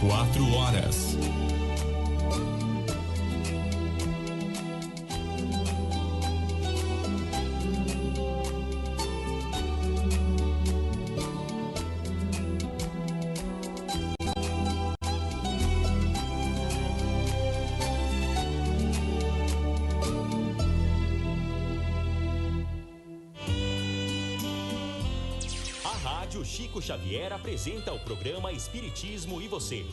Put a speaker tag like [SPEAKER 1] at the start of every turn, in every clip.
[SPEAKER 1] 4 horas.
[SPEAKER 2] Rádio Chico Xavier apresenta o programa Espiritismo e Você.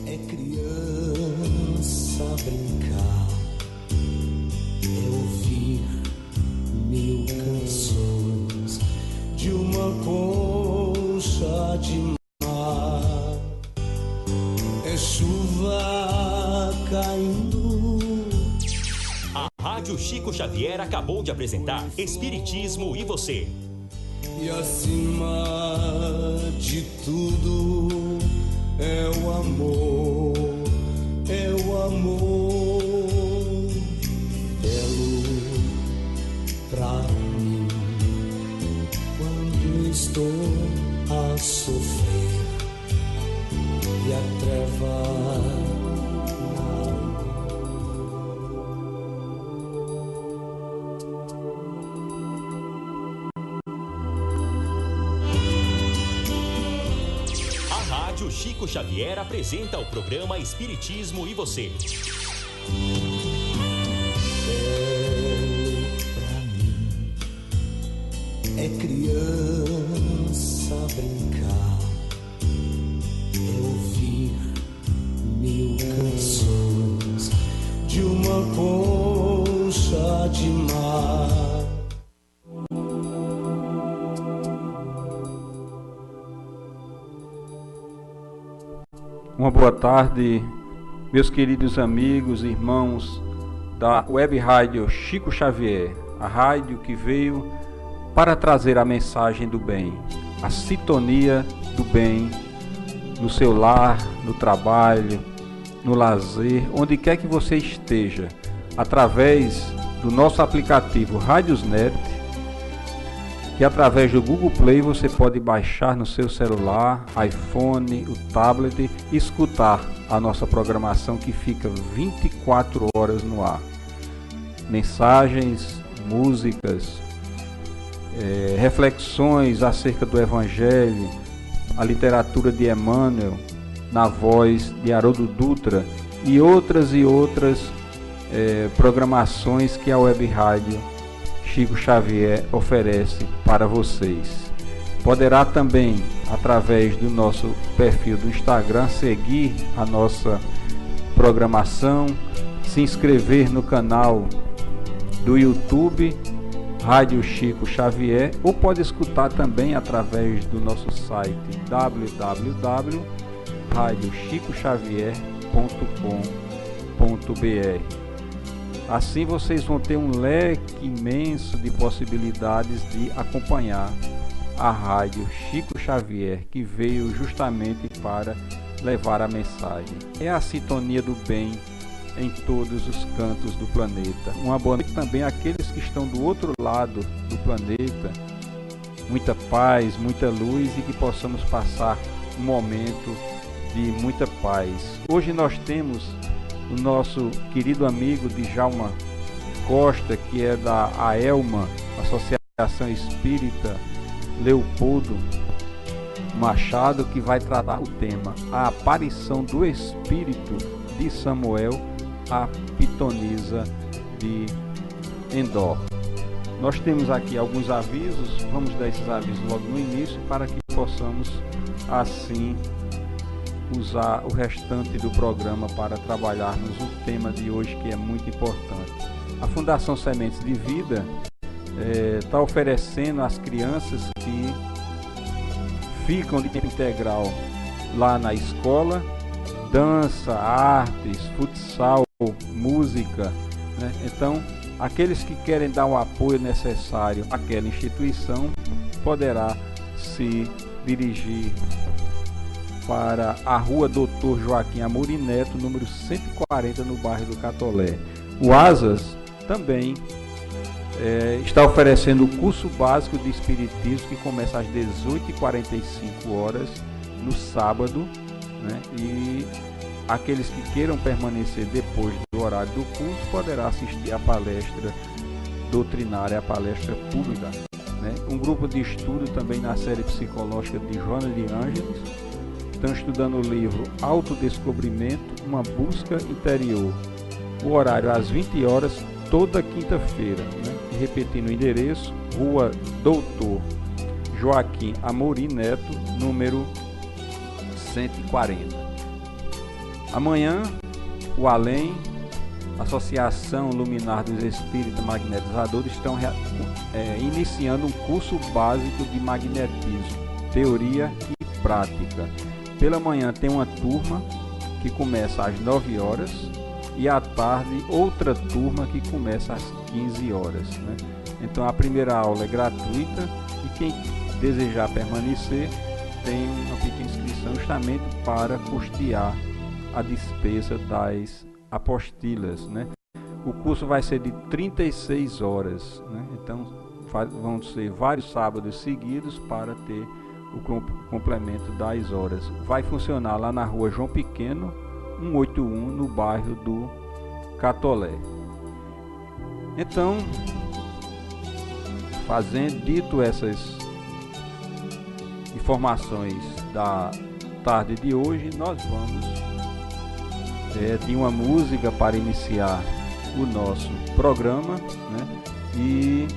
[SPEAKER 3] É criança brincar, é ouvir 1000 canções de uma concha de mar, é chuva caindo.
[SPEAKER 2] Rádio Chico Xavier acabou de apresentar Espiritismo e Você.
[SPEAKER 3] E acima de tudo é o amor, belo pra mim. Quando estou a sofrer e a treva
[SPEAKER 2] Chico Xavier apresenta o programa Espiritismo e Você.
[SPEAKER 3] Belo pra mim é criança brincar, é ouvir 1000 canções de uma concha de mar.
[SPEAKER 4] Uma boa tarde, meus queridos amigos e irmãos da Web Rádio Chico Xavier, a rádio que veio para trazer a mensagem do bem, a sintonia do bem no seu lar, no trabalho, no lazer, onde quer que você esteja, através do nosso aplicativo Radiosnet, que através do Google Play você pode baixar no seu celular, iPhone, o tablet e escutar a nossa programação que fica 24 horas no ar. Mensagens, músicas, reflexões acerca do Evangelho, a literatura de Emmanuel, na voz de Haroldo Dutra e outras programações que a Web Rádio Chico Xavier oferece para vocês. Poderá também, através do nosso perfil do Instagram, seguir a nossa programação, se inscrever no canal do YouTube Rádio Chico Xavier, ou pode escutar também através do nosso site www.radiochicoxavier.com.br. Assim vocês vão ter um leque imenso de possibilidades de acompanhar a Rádio Chico Xavier, que veio justamente para levar a mensagem. É a sintonia do bem em todos os cantos do planeta. Uma boa noite também àqueles que estão do outro lado do planeta. Muita paz, muita luz e que possamos passar um momento de muita paz. Hoje nós temos o nosso querido amigo Djalma Costa, que é da AELMA, Associação Espírita Leopoldo Machado, que vai tratar o tema A Aparição do Espírito de Samuel, a Pitonisa de Endor. Nós temos aqui alguns avisos, vamos dar esses avisos logo no início para que possamos assim usar o restante do programa para trabalharmos o tema de hoje, que é muito importante. A Fundação Sementes de Vida está oferecendo às crianças que ficam de tempo integral lá na escola, dança, artes, futsal, música, né? Então, aqueles que querem dar o apoio necessário àquela instituição poderá se dirigir para a rua Doutor Joaquim Amorim Neto, número 140, no bairro do Catolé. O Asas também está oferecendo o curso básico de Espiritismo, que começa às 18h45 no sábado, né? E aqueles que queiram permanecer depois do horário do curso poderá assistir a palestra doutrinária, a palestra pública, né? Um grupo de estudo também na série psicológica de Joana de Ângeles estão estudando o livro Autodescobrimento, uma busca interior. O horário às 20 horas, toda quinta-feira, né? E repetindo o endereço, Rua Doutor Joaquim Amorim Neto, número 140. Amanhã, o Além, Associação Luminar dos Espíritos Magnetizadores, estão iniciando um curso básico de magnetismo, teoria e prática. Pela manhã tem uma turma que começa às 9 horas e à tarde outra turma que começa às 15 horas, né? Então a primeira aula é gratuita e quem desejar permanecer tem uma pequena inscrição justamente para custear a despesa das apostilas, né? O curso vai ser de 36 horas, né? Então vão ser vários sábados seguidos para ter o complemento das horas. Vai funcionar lá na Rua João Pequeno, 181, no bairro do Catolé. Então, dito essas informações da tarde de hoje, nós vamos de uma música para iniciar o nosso programa, né? E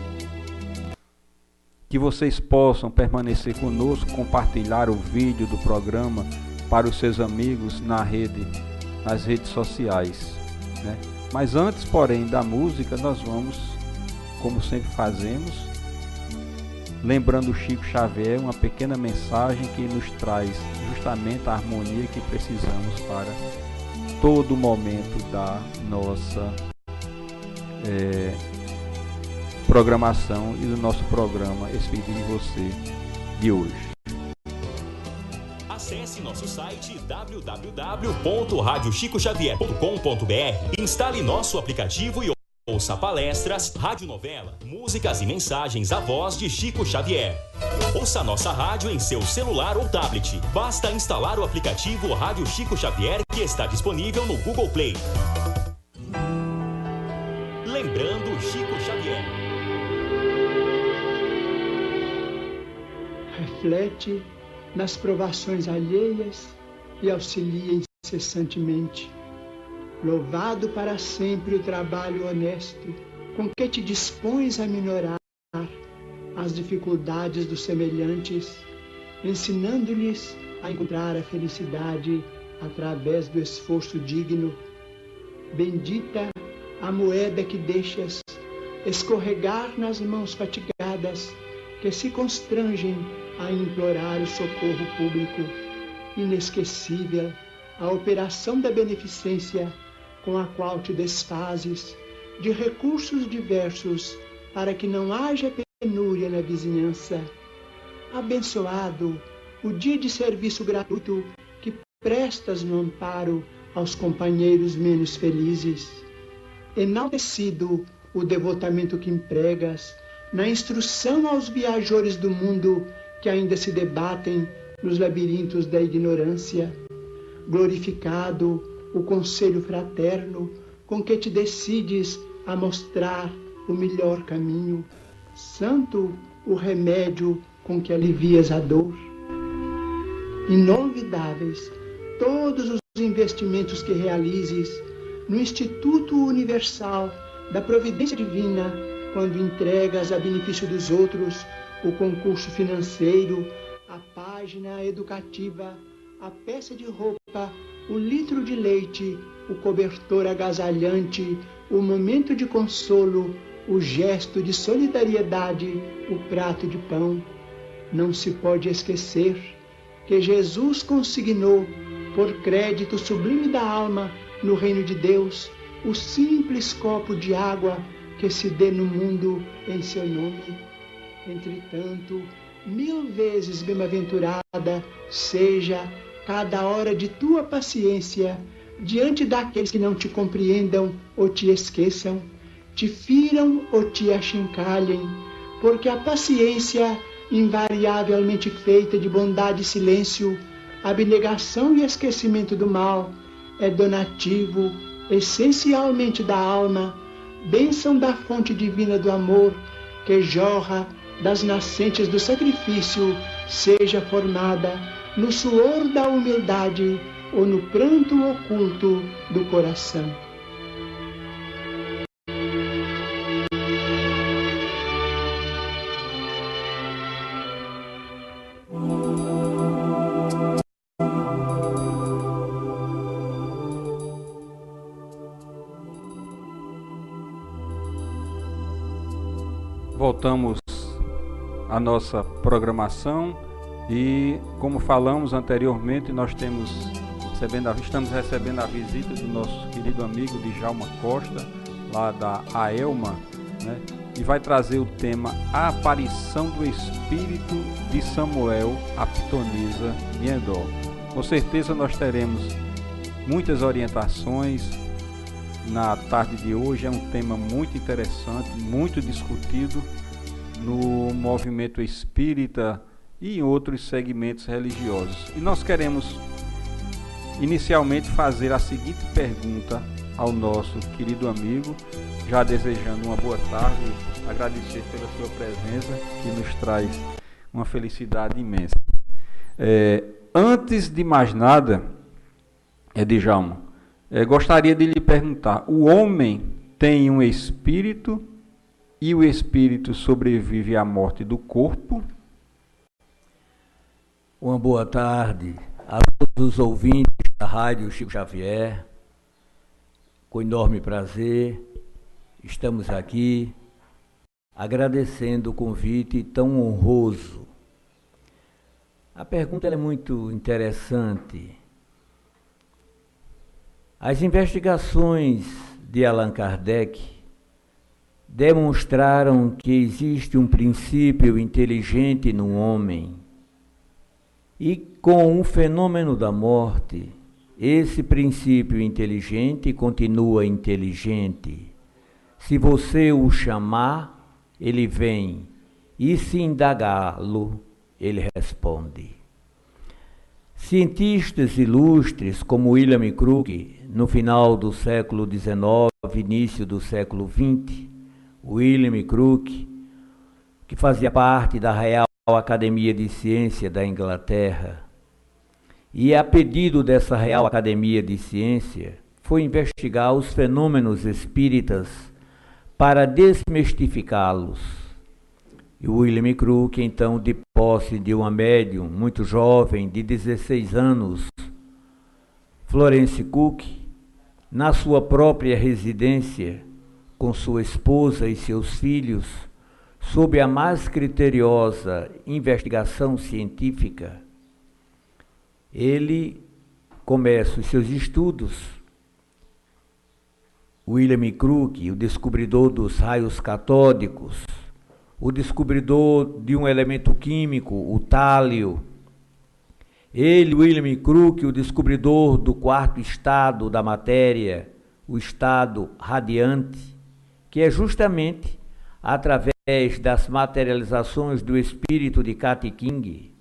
[SPEAKER 4] que vocês possam permanecer conosco, compartilhar o vídeo do programa para os seus amigos nas redes sociais, né? Mas antes, porém, da música, nós vamos, como sempre fazemos, lembrando o Chico Xavier, uma pequena mensagem que nos traz justamente a harmonia que precisamos para todo momento da nossa programação e do nosso programa Espírito em Você de hoje.
[SPEAKER 2] Acesse nosso site www.radiochicoxavier.com.br, instale nosso aplicativo e ouça palestras, radionovela, músicas e mensagens à voz de Chico Xavier. Ouça nossa rádio em seu celular ou tablet. Basta instalar o aplicativo Rádio Chico Xavier, que está disponível no Google Play. Lembrando Chico Xavier.
[SPEAKER 1] Reflete nas provações alheias e auxilia incessantemente. Louvado para sempre o trabalho honesto com que te dispões a minorar as dificuldades dos semelhantes, ensinando-lhes a encontrar a felicidade através do esforço digno. Bendita a moeda que deixas escorregar nas mãos fatigadas que se constrangem a implorar o socorro público. Inesquecível a operação da beneficência com a qual te desfazes de recursos diversos para que não haja penúria na vizinhança. Abençoado o dia de serviço gratuito que prestas no amparo aos companheiros menos felizes. Enaltecido o devotamento que empregas na instrução aos viajores do mundo que ainda se debatem nos labirintos da ignorância. Glorificado o conselho fraterno com que te decides a mostrar o melhor caminho. Santo o remédio com que alivias a dor. Inolvidáveis todos os investimentos que realizes no Instituto Universal da Providência Divina, quando entregas a benefício dos outros o concurso financeiro, a página educativa, a peça de roupa, o litro de leite, o cobertor agasalhante, o momento de consolo, o gesto de solidariedade, o prato de pão. Não se pode esquecer que Jesus consignou, por crédito sublime da alma, no reino de Deus, o simples copo de água que se dê no mundo em seu nome. Entretanto, 1000 vezes bem-aventurada seja cada hora de tua paciência diante daqueles que não te compreendam ou te esqueçam, te firam ou te achincalhem, porque a paciência, invariavelmente feita de bondade e silêncio, abnegação e esquecimento do mal, é donativo essencialmente da alma, bênção da fonte divina do amor, que jorra das nascentes do sacrifício, seja formada no suor da humildade ou no pranto oculto do coração.
[SPEAKER 4] Voltamos à nossa programação e, como falamos anteriormente, estamos recebendo a visita do nosso querido amigo Djalma Costa, lá da AELMA, né? E vai trazer o tema A Aparição do Espírito de Samuel Aptoniza Miedó. Com certeza nós teremos muitas orientações na tarde de hoje. É um tema muito interessante, muito discutido no movimento espírita e em outros segmentos religiosos. E nós queremos inicialmente fazer a seguinte pergunta ao nosso querido amigo, já desejando uma boa tarde, agradecer pela sua presença, que nos traz uma felicidade imensa. Antes de mais nada, Djalma, gostaria de lhe perguntar: o homem tem um espírito e o espírito sobrevive à morte do corpo?
[SPEAKER 5] Uma boa tarde a todos os ouvintes da Rádio Chico Xavier. Com enorme prazer, estamos aqui agradecendo o convite tão honroso. A pergunta é muito interessante. As investigações de Allan Kardec demonstraram que existe um princípio inteligente no homem e, com o fenômeno da morte, esse princípio inteligente continua inteligente. Se você o chamar, ele vem, e se indagá-lo, ele responde. Cientistas ilustres como William Crookes, no final do século XIX, início do século XX, William Crookes, que fazia parte da Real Academia de Ciência da Inglaterra, e a pedido dessa Real Academia de Ciência, foi investigar os fenômenos espíritas para desmistificá-los. E William Crookes, então, de posse de uma médium muito jovem, de 16 anos, Florence Cook, na sua própria residência, com sua esposa e seus filhos, sob a mais criteriosa investigação científica, ele começa os seus estudos. William Crookes, o descobridor dos raios catódicos, o descobridor de um elemento químico, o tálio. Ele, William Crookes, o descobridor do quarto estado da matéria, o estado radiante, que é justamente através das materializações do espírito de Kat King,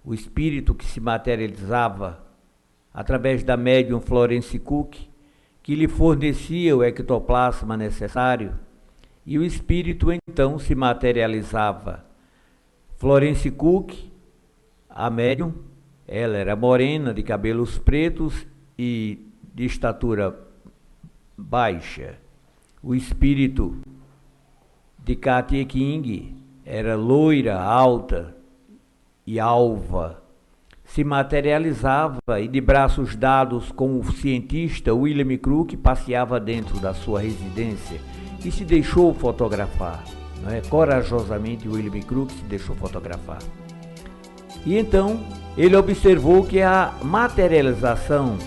[SPEAKER 5] o espírito que se materializava através da médium Florence Cook, que lhe fornecia o ectoplasma necessário, e o espírito então se materializava. Florence Cook, a médium, ela era morena, de cabelos pretos e de estatura baixa. O espírito de Kat King era loira, alta e alva. Se materializava e, de braços dados com o cientista William Crookes, passeava dentro da sua residência e se deixou fotografar. Não é? Corajosamente, William Crookes se deixou fotografar. E então ele observou que a materialização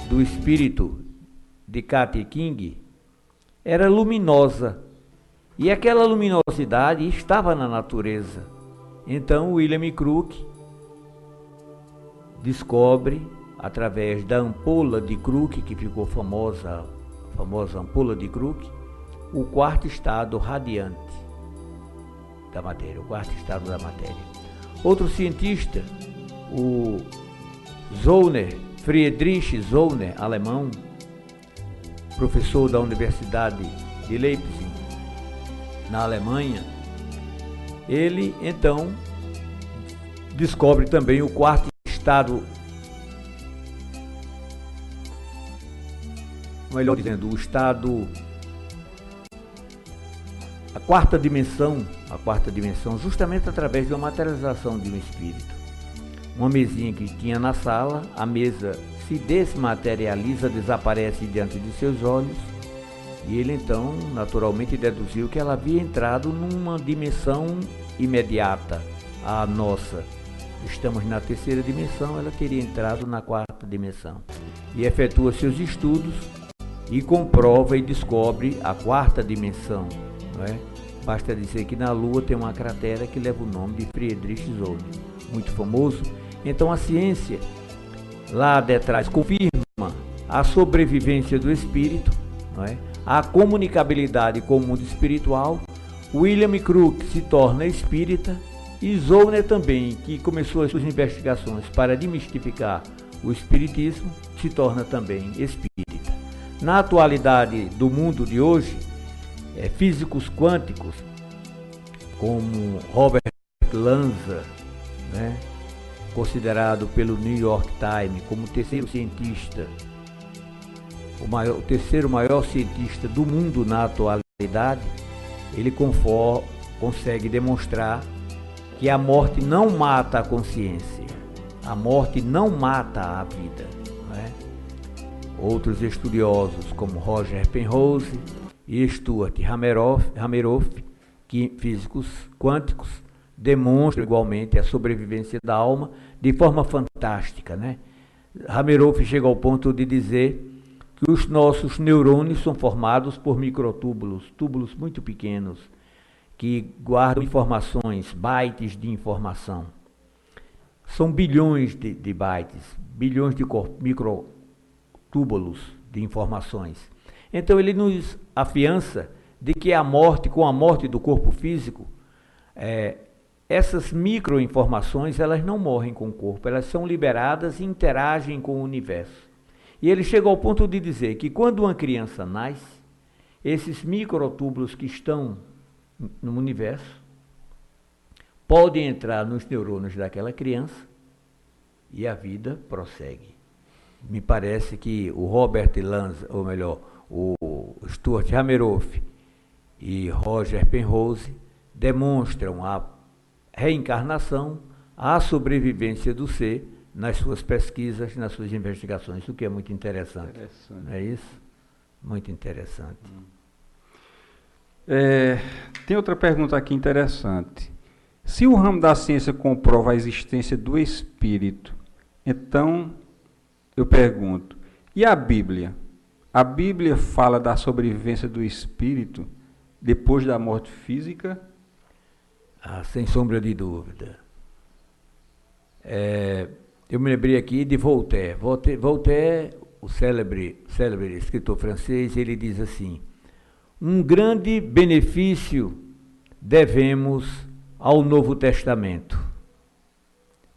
[SPEAKER 5] do espírito de Kat King era luminosa, e aquela luminosidade estava na natureza. Então William Crookes descobre, através da ampola de Crookes, que ficou famosa, a famosa ampola de Crookes, o quarto estado radiante da matéria, o quarto estado da matéria. Outro cientista, o Zollner, Friedrich Zollner, alemão, professor da Universidade de Leipzig, na Alemanha, ele então descobre também o quarto estado, melhor dizendo, o estado, a quarta dimensão, justamente através de uma materialização de um espírito. Uma mesinha que tinha na sala, a mesa se desmaterializa, desaparece diante de seus olhos, e ele então naturalmente deduziu que ela havia entrado numa dimensão imediata à nossa. Estamos na terceira dimensão, ela teria entrado na quarta dimensão. E efetua seus estudos e comprova e descobre a quarta dimensão, não é? Basta dizer que na Lua tem uma cratera que leva o nome de Friedrich Zollner, muito famoso. Então a ciência lá detrás confirma a sobrevivência do espírito, não é? A comunicabilidade com o mundo espiritual. William Crook se torna espírita e Zollner também, que começou as suas investigações para demistificar o espiritismo, se torna também espírita. Na atualidade do mundo de hoje, físicos quânticos como Robert Lanza, né, considerado pelo New York Times como o terceiro cientista, o terceiro maior cientista do mundo na atualidade, ele consegue demonstrar que a morte não mata a consciência, a morte não mata a vida, não é? Outros estudiosos como Roger Penrose e Stuart Hameroff, físicos quânticos, demonstram igualmente a sobrevivência da alma de forma fantástica, né? Hameroff chega ao ponto de dizer que os nossos neurônios são formados por microtúbulos, túbulos muito pequenos, que guardam informações, bytes de informação. São bilhões de bytes, bilhões de microtúbulos de informações. Então ele nos afiança de que a morte, com a morte do corpo físico, essas microinformações, elas não morrem com o corpo, elas são liberadas e interagem com o universo. E ele chega ao ponto de dizer que quando uma criança nasce, esses microtúbulos que estão no universo podem entrar nos neurônios daquela criança e a vida prossegue. Me parece que o Robert Lanza, ou melhor, o Stuart Hameroff e Roger Penrose demonstram a reencarnação, a sobrevivência do ser nas suas pesquisas, nas suas investigações, o que é muito interessante. Não é isso? Muito interessante.
[SPEAKER 4] Tem outra pergunta aqui interessante. Se o ramo da ciência comprova a existência do espírito, então eu pergunto, e a Bíblia? A Bíblia fala da sobrevivência do espírito depois da morte física?
[SPEAKER 5] Sem sombra de dúvida. Eu me lembrei aqui de Voltaire. Voltaire, o célebre escritor francês, ele diz assim: um grande benefício devemos ao Novo Testamento.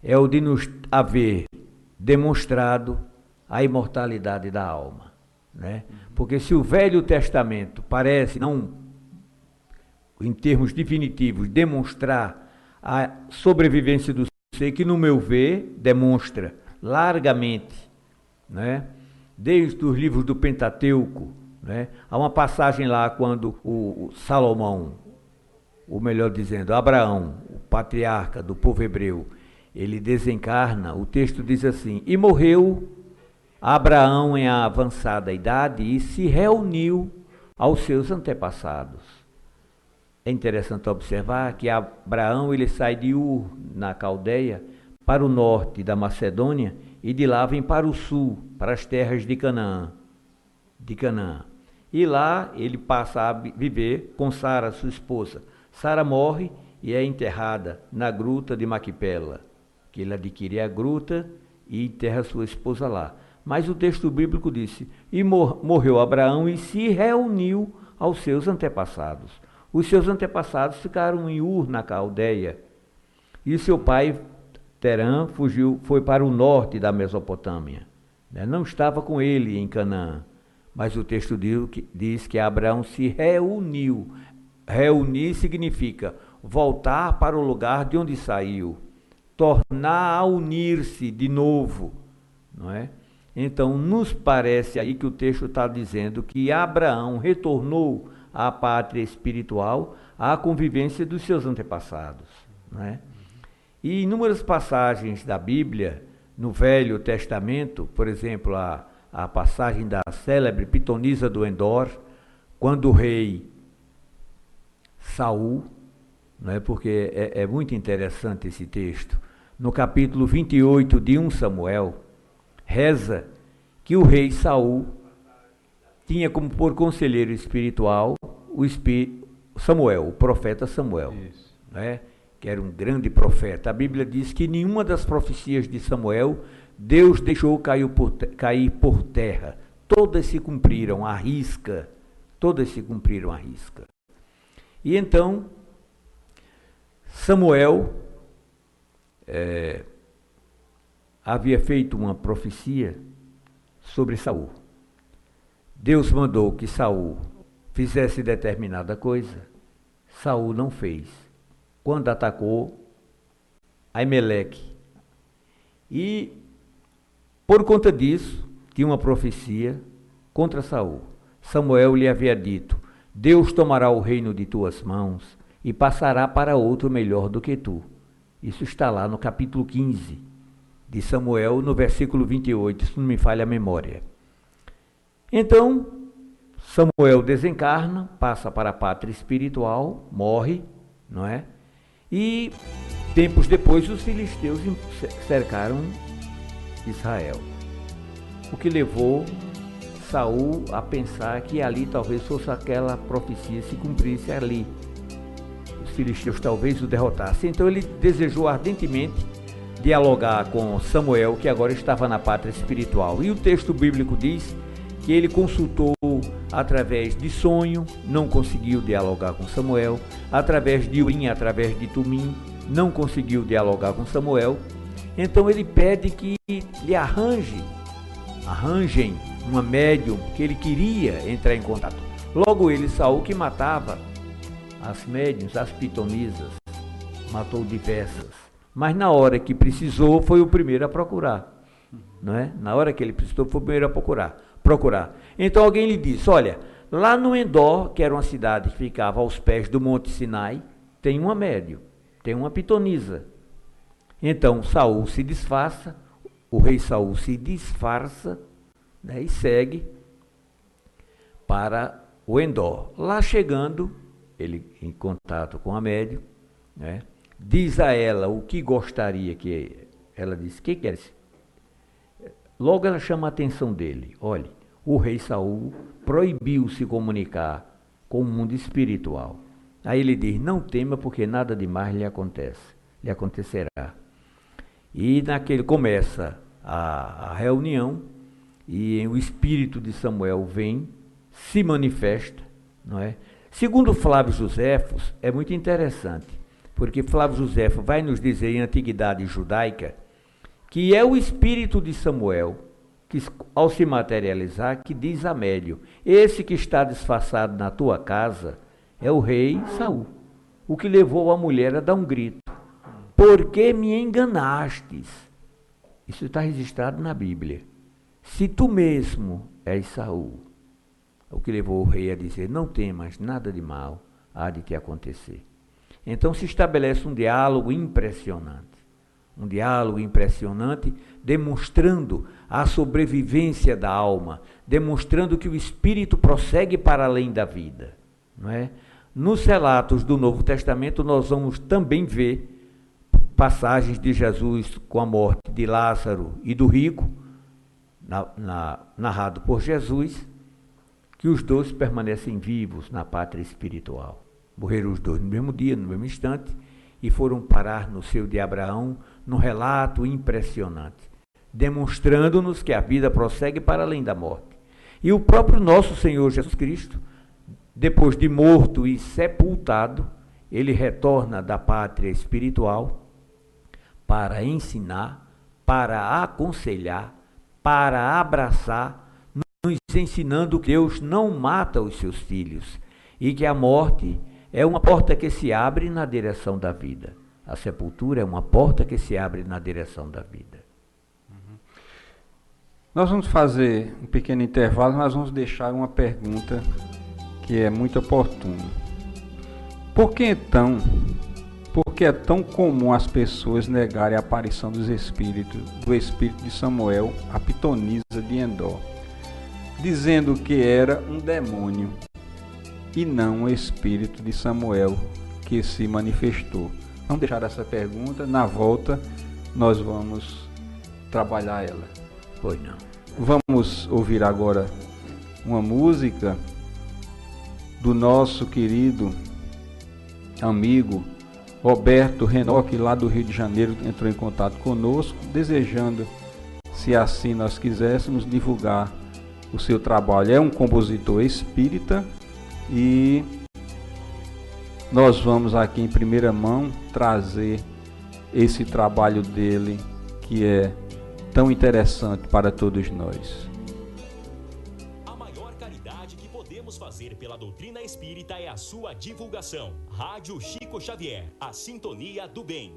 [SPEAKER 5] É o de nos haver demonstrado a imortalidade da alma, né? Porque se o Velho Testamento parece não, em termos definitivos, demonstrar a sobrevivência do ser, que no meu ver demonstra largamente, né? Desde os livros do Pentateuco, né? Há uma passagem lá quando o Salomão, ou melhor dizendo, Abraão, o patriarca do povo hebreu, ele desencarna, o texto diz assim: e morreu Abraão em avançada idade e se reuniu aos seus antepassados. É interessante observar que Abraão ele sai de Ur, na Caldeia, para o norte da Macedônia, e de lá vem para o sul, para as terras de Canaã. E lá ele passa a viver com Sara, sua esposa. Sara morre e é enterrada na gruta de Maquipela, que ele adquire a gruta e enterra sua esposa lá. Mas o texto bíblico disse: e morreu Abraão e se reuniu aos seus antepassados. Os seus antepassados ficaram em Ur, na Caldeia, e seu pai, Terã, foi para o norte da Mesopotâmia. Não estava com ele em Canaã, mas o texto diz que Abraão se reuniu. Reunir significa voltar para o lugar de onde saiu, tornar a unir-se de novo, não é? Então, nos parece aí que o texto está dizendo que Abraão retornou à pátria espiritual, à convivência dos seus antepassados, não é? E inúmeras passagens da Bíblia, no Velho Testamento, por exemplo, a passagem da célebre pitonisa do Endor, quando o rei Saul, não é? Porque é muito interessante esse texto, no capítulo 28 de 1 Samuel, reza que o rei Saul tinha como por conselheiro espiritual Samuel, o profeta Samuel, não é? Que era um grande profeta. A Bíblia diz que nenhuma das profecias de Samuel Deus deixou cair por terra. Todas se cumpriram à risca. Todas se cumpriram à risca. E então, Samuel havia feito uma profecia sobre Saul. Deus mandou que Saul fizesse determinada coisa. Saul não fez. Quando atacou Aimeleque. E, por conta disso, tinha uma profecia contra Saul. Samuel lhe havia dito: Deus tomará o reino de tuas mãos e passará para outro melhor do que tu. Isso está lá no capítulo 15 de Samuel, no versículo 28, se não me falha a memória. Então, Samuel desencarna, passa para a pátria espiritual, morre, não é? E tempos depois os filisteus cercaram Israel, o que levou Saul a pensar que ali talvez fosse aquela profecia se cumprisse ali. Os filisteus talvez o derrotassem. Então ele desejou ardentemente dialogar com Samuel, que agora estava na pátria espiritual. E o texto bíblico diz que ele consultou através de sonho, não conseguiu dialogar com Samuel, através de Urim, através de Tumim, não conseguiu dialogar com Samuel. Então ele pede que lhe arranjem uma médium, que ele queria entrar em contato. Logo ele, Saul, que matava as médiuns, as pitonisas, matou diversas, mas na hora que precisou foi o primeiro a procurar, não é? Na hora que ele precisou foi o primeiro a procurar. Então alguém lhe disse: olha, lá no Endor, que era uma cidade que ficava aos pés do Monte Sinai, tem uma médium, tem uma pitonisa. Então Saul se disfarça, o rei Saul se disfarça, né, e segue para o Endor. Lá chegando, ele em contato com a médium, né, diz a ela o que gostaria que ela disse: que quer? Logo ela chama a atenção dele: olhe, o rei Saul proibiu se comunicar com o mundo espiritual. Aí ele diz: não tema, porque nada demais lhe acontecerá. E naquele começa a reunião, e o espírito de Samuel vem, se manifesta, não é? Segundo Flávio Joséfos, é muito interessante, porque Flávio Joséfos vai nos dizer em Antiguidade Judaica que é o espírito de Samuel, que ao se materializar, que diz a médium: esse que está disfarçado na tua casa é o rei Saul, o que levou a mulher a dar um grito: por que me enganastes? Isso está registrado na Bíblia. Se tu mesmo és Saul, o que levou o rei a dizer: não temas, nada de mal há de te acontecer. Então se estabelece um diálogo impressionante, demonstrando a sobrevivência da alma, demonstrando que o espírito prossegue para além da vida, não é? Nos relatos do Novo Testamento nós vamos também ver passagens de Jesus com a morte de Lázaro e do rico, narrado por Jesus, que os dois permanecem vivos na pátria espiritual. Morreram os dois no mesmo dia, no mesmo instante, e foram parar no seio de Abraão, num relato impressionante, demonstrando-nos que a vida prossegue para além da morte. E o próprio nosso Senhor Jesus Cristo Depois de morto e sepultado, ele retorna da pátria espiritual para ensinar, para aconselhar, para abraçar, nos ensinando que Deus não mata os seus filhos e que a morte é uma porta que se abre na direção da vida. A sepultura é uma porta que se abre na direção da vida.
[SPEAKER 4] Nós vamos fazer um pequeno intervalo, mas vamos deixar uma pergunta que é muito oportuna. Por que é tão comum as pessoas negarem a aparição do espírito de Samuel, a pitonisa de Endor, dizendo que era um demônio e não o espírito de Samuel que se manifestou? Vamos deixar essa pergunta, na volta nós vamos trabalhar ela.
[SPEAKER 5] Pois não.
[SPEAKER 4] Vamos ouvir agora uma música do nosso querido amigo Roberto Renoque, lá do Rio de Janeiro, entrou em contato conosco, desejando, se assim nós quiséssemos, divulgar o seu trabalho. É um compositor espírita e nós vamos aqui em primeira mão trazer esse trabalho dele, que é tão interessante para todos nós.
[SPEAKER 2] A maior caridade que podemos fazer pela doutrina espírita é a sua divulgação. Rádio Chico Xavier, a sintonia do bem.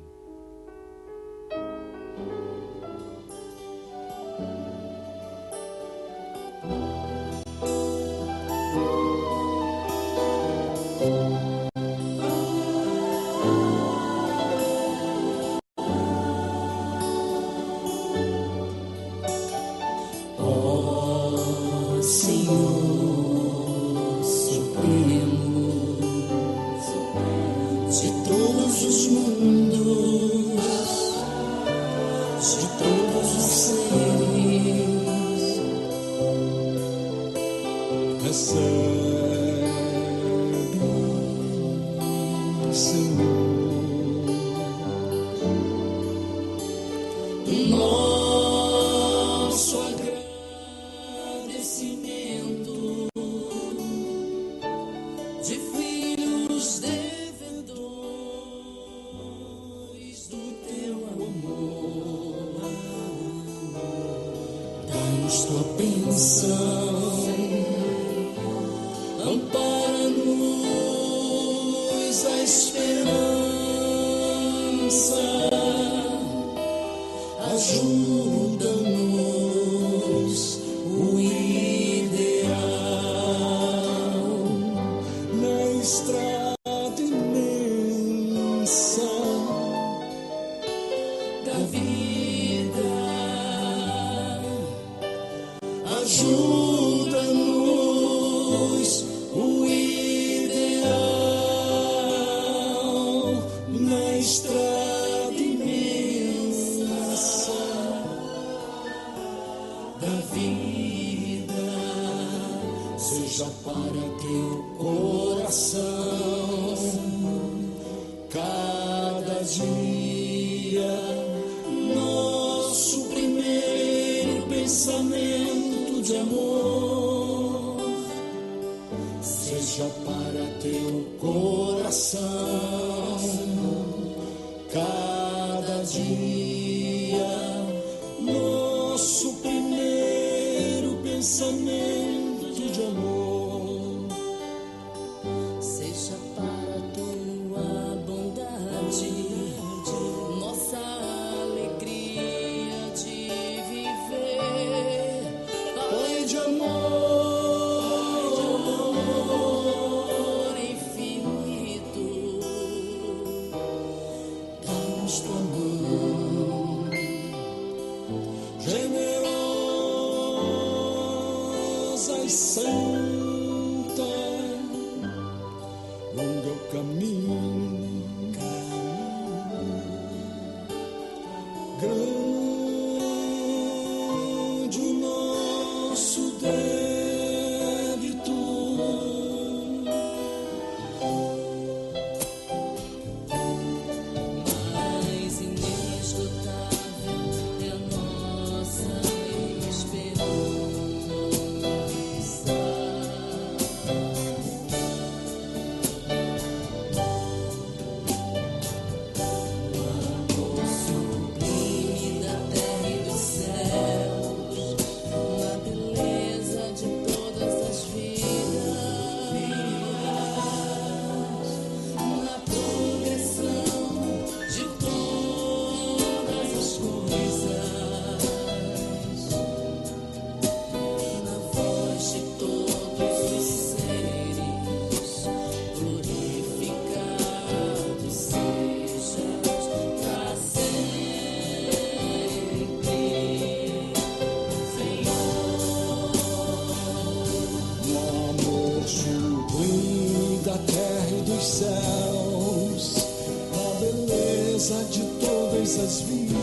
[SPEAKER 3] dos céus, na beleza de todas as vidas,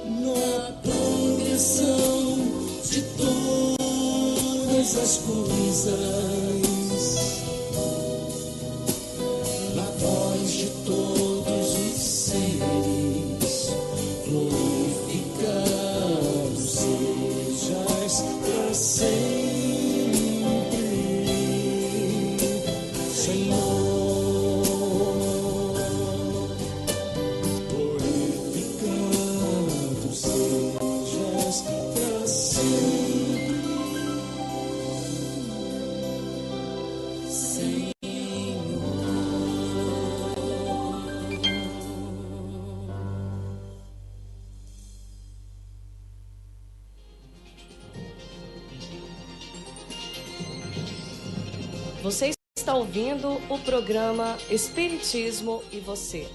[SPEAKER 3] na progressão de todas as coisas, na voz de todos os seres, glorificado sejas para sempre, Senhor, glorificado sejas para sempre, Senhor.
[SPEAKER 6] Você está ouvindo o programa Espiritismo e Você.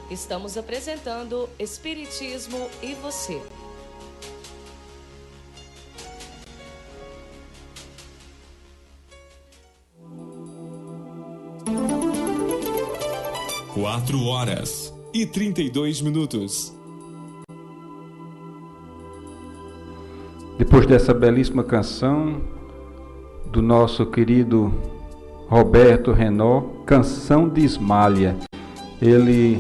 [SPEAKER 6] Estamos apresentando Espiritismo e Você.
[SPEAKER 7] Quatro horas e 32 minutos.
[SPEAKER 4] Depois dessa belíssima canção do nosso querido Roberto Renó, Canção de Ismália, ele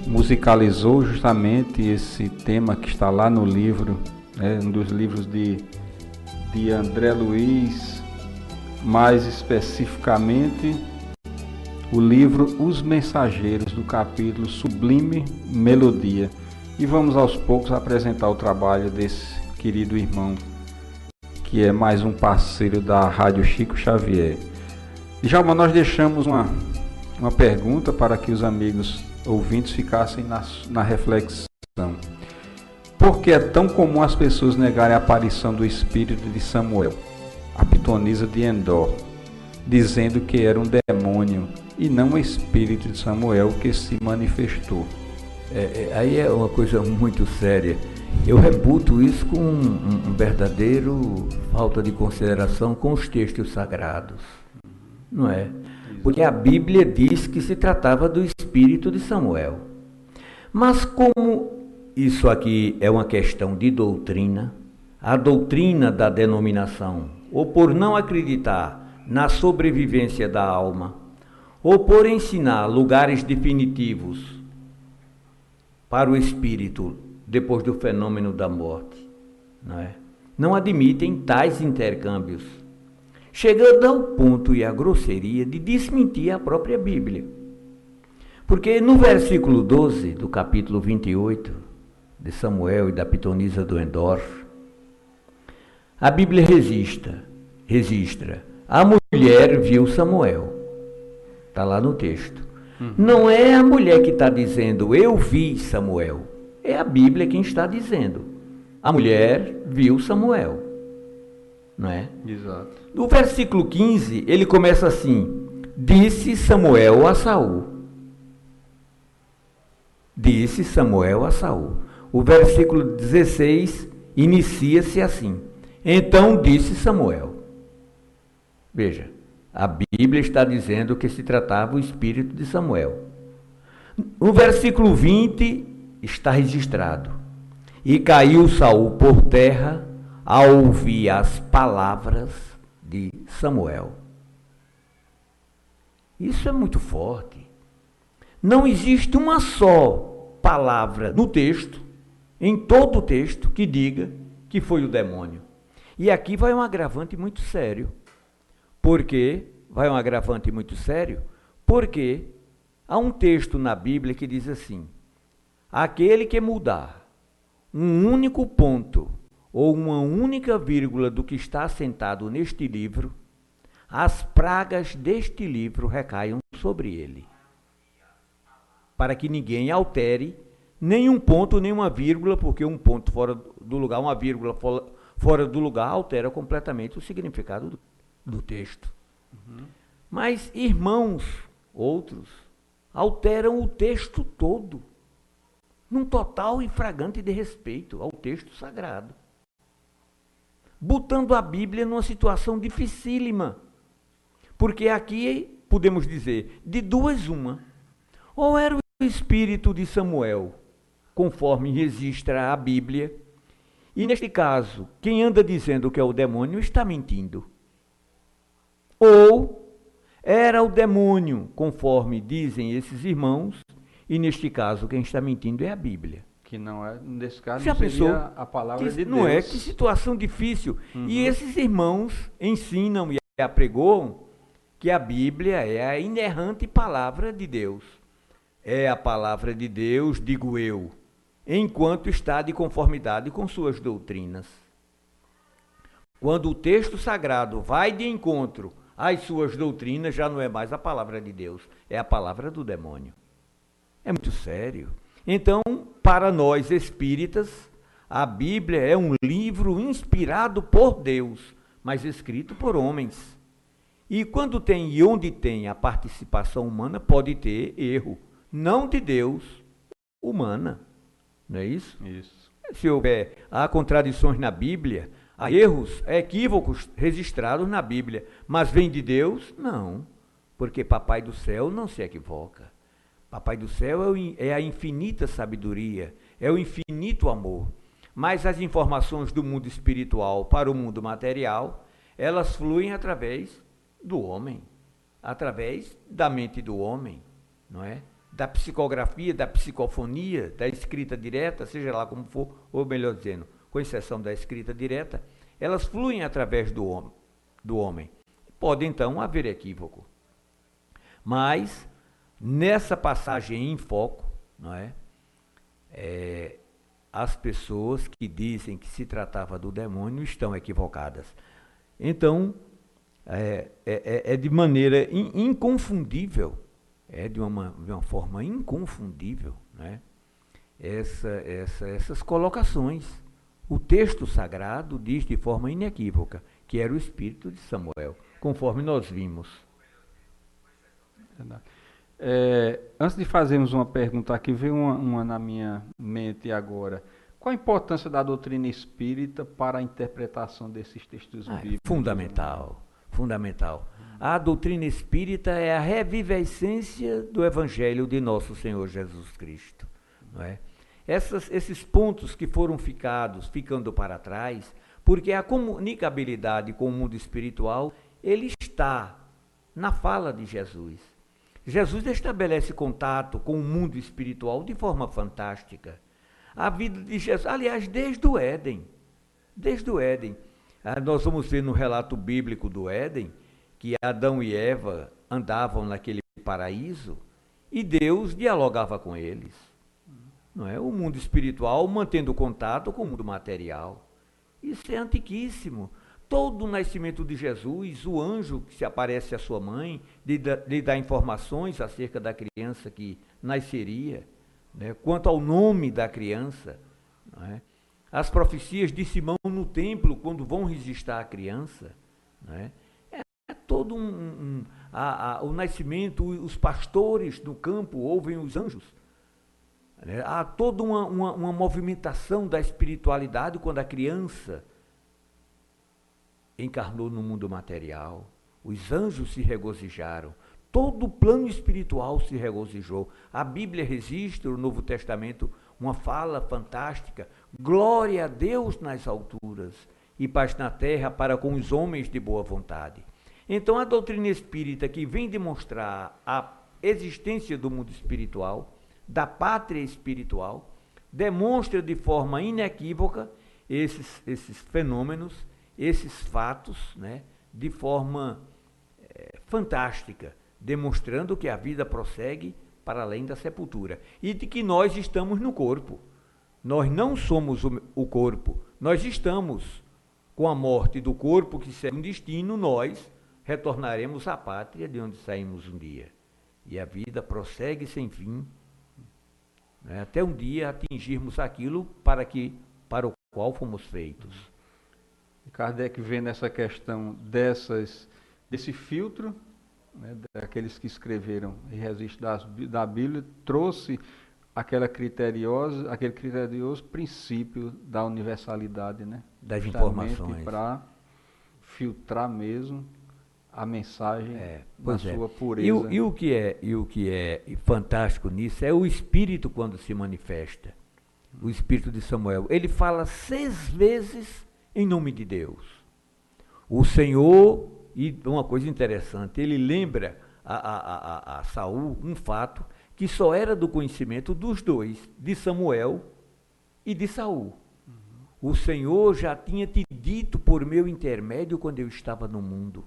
[SPEAKER 4] musicalizou justamente esse tema que está lá no livro, um dos livros de André Luiz, mais especificamente o livro Os Mensageiros, do capítulo Sublime Melodia. E vamos aos poucos apresentar o trabalho desse querido irmão, que é mais um parceiro da Rádio Chico Xavier. E já nós deixamos uma pergunta para que os amigos ouvintes ficassem na reflexão. Por que é tão comum as pessoas negarem a aparição do espírito de Samuel, a pitonisa de Endor, dizendo que era um demônio e não o espírito de Samuel que se manifestou?
[SPEAKER 5] Aí é uma coisa muito séria. Eu reputo isso com um verdadeiro falta de consideração com os textos sagrados, não é? Porque a Bíblia diz que se tratava do espírito de Samuel. Mas como isso aqui é uma questão de doutrina, a doutrina da denominação, ou por não acreditar na sobrevivência da alma, ou por ensinar lugares definitivos para o espírito depois do fenômeno da morte, não admitem tais intercâmbios, chegando ao ponto e à grosseria de desmentir a própria Bíblia. Porque no versículo 12 do capítulo 28 de Samuel e da pitonisa do Endor, a Bíblia registra: a mulher viu Samuel. Está lá no texto. Não é a mulher que está dizendo, eu vi Samuel. É a Bíblia quem está dizendo. A mulher viu Samuel. Não é?
[SPEAKER 4] Exato.
[SPEAKER 5] No versículo 15, ele começa assim: disse Samuel a Saul. Disse Samuel a Saul. O versículo 16 inicia-se assim: então disse Samuel. Veja, a Bíblia está dizendo que se tratava o espírito de Samuel. No versículo 20 está registrado: e caiu Saul por terra ao ouvir as palavras de Samuel. Isso é muito forte. Não existe uma só palavra no texto, em todo o texto, que diga que foi o demônio. E aqui vai um agravante muito sério. Por quê? Vai um agravante muito sério, porque há um texto na Bíblia que diz assim: aquele que mudar um único ponto ou uma única vírgula do que está assentado neste livro, as pragas deste livro recaiam sobre ele, para que ninguém altere nenhum ponto, nenhuma vírgula, porque um ponto fora do lugar, uma vírgula fora do lugar, altera completamente o significado do texto. Mas irmãos, outros, alteram o texto todo, num total e flagrante desrespeito ao texto sagrado, botando a Bíblia numa situação dificílima, porque aqui, podemos dizer, de duas uma, ou era o espírito de Samuel, conforme registra a Bíblia, e neste caso, quem anda dizendo que é o demônio está mentindo, ou era o demônio, conforme dizem esses irmãos, e neste caso quem está mentindo é a Bíblia.
[SPEAKER 4] Que não é, nesse caso,
[SPEAKER 5] Já
[SPEAKER 4] não seria
[SPEAKER 5] pensou?
[SPEAKER 4] a palavra de Deus.
[SPEAKER 5] Não é? Que situação difícil. E esses irmãos ensinam e apregoam que a Bíblia é a inerrante palavra de Deus. É a palavra de Deus, digo eu, enquanto está de conformidade com suas doutrinas. Quando o texto sagrado vai de encontro às suas doutrinas, já não é mais a palavra de Deus, é a palavra do demônio. É muito sério. Então, para nós espíritas, a Bíblia é um livro inspirado por Deus, mas escrito por homens. E quando tem e onde tem a participação humana, pode ter erro, não de Deus, humana. Não é isso?
[SPEAKER 4] Isso.
[SPEAKER 5] Se houver, há contradições na Bíblia, há erros, equívocos registrados na Bíblia, mas vem de Deus? Não, porque Papai do Céu não se equivoca. Papai do Céu é a infinita sabedoria, é o infinito amor. Mas as informações do mundo espiritual para o mundo material, elas fluem através do homem, através da mente do homem, não é? Da psicografia, da psicofonia, da escrita direta, seja lá como for, ou melhor dizendo, com exceção da escrita direta, elas fluem através do homem. Pode então haver equívoco. Mas nessa passagem em foco, não é? As pessoas que dizem que se tratava do demônio estão equivocadas. Então, é de maneira inconfundível, de uma forma inconfundível, né? Essas colocações. O texto sagrado diz de forma inequívoca que era o espírito de Samuel, conforme nós vimos.
[SPEAKER 4] Antes de fazermos uma pergunta aqui, veio uma na minha mente agora. Qual a importância da doutrina espírita para a interpretação desses textos bíblicos?
[SPEAKER 5] Fundamental, fundamental. A doutrina espírita é a revivescência do Evangelho de nosso Senhor Jesus Cristo, não é? Esses pontos que foram ficando para trás, porque a comunicabilidade com o mundo espiritual, ele está na fala de Jesus. Jesus estabelece contato com o mundo espiritual de forma fantástica. A vida de Jesus, aliás, desde o Éden. Nós vamos ver no relato bíblico do Éden, que Adão e Eva andavam naquele paraíso e Deus dialogava com eles. Não é? O mundo espiritual mantendo contato com o mundo material. Isso é antiquíssimo. Todo o nascimento de Jesus, o anjo que se aparece à sua mãe, lhe dá informações acerca da criança que nasceria, né? Quanto ao nome da criança, não é? As profecias de Simão no templo, quando vão registrar a criança, não é? É todo o nascimento, os pastores no campo ouvem os anjos. Né? Há toda uma movimentação da espiritualidade quando a criança encarnou no mundo material. Os anjos se regozijaram. Todo o plano espiritual se regozijou. A Bíblia registra, o Novo Testamento, uma fala fantástica. Glória a Deus nas alturas e paz na terra para com os homens de boa vontade. Então, a doutrina espírita que vem demonstrar a existência do mundo espiritual, da pátria espiritual, demonstra de forma inequívoca esses fenômenos, esses fatos, né, de forma fantástica, demonstrando que a vida prossegue para além da sepultura e de que nós estamos no corpo. Nós não somos o corpo, nós estamos com a morte do corpo que segue um destino, nós retornaremos à pátria de onde saímos um dia. E a vida prossegue sem fim, né, até um dia atingirmos aquilo para o qual fomos feitos.
[SPEAKER 4] Kardec vê nessa questão desse filtro, né, daqueles que escreveram em registro da Bíblia, trouxe aquele criterioso princípio da universalidade, né?
[SPEAKER 5] Das
[SPEAKER 4] Justamente
[SPEAKER 5] informações.
[SPEAKER 4] para filtrar mesmo a mensagem na
[SPEAKER 5] Pois é.
[SPEAKER 4] sua pureza.
[SPEAKER 5] E o que é fantástico nisso é o Espírito quando se manifesta. O Espírito de Samuel. Ele fala 6 vezes em nome de Deus. O Senhor, e uma coisa interessante, ele lembra a Saul um fato que só era do conhecimento dos dois, de Samuel e de Saul. O Senhor já tinha te dito por meu intermédio quando eu estava no mundo,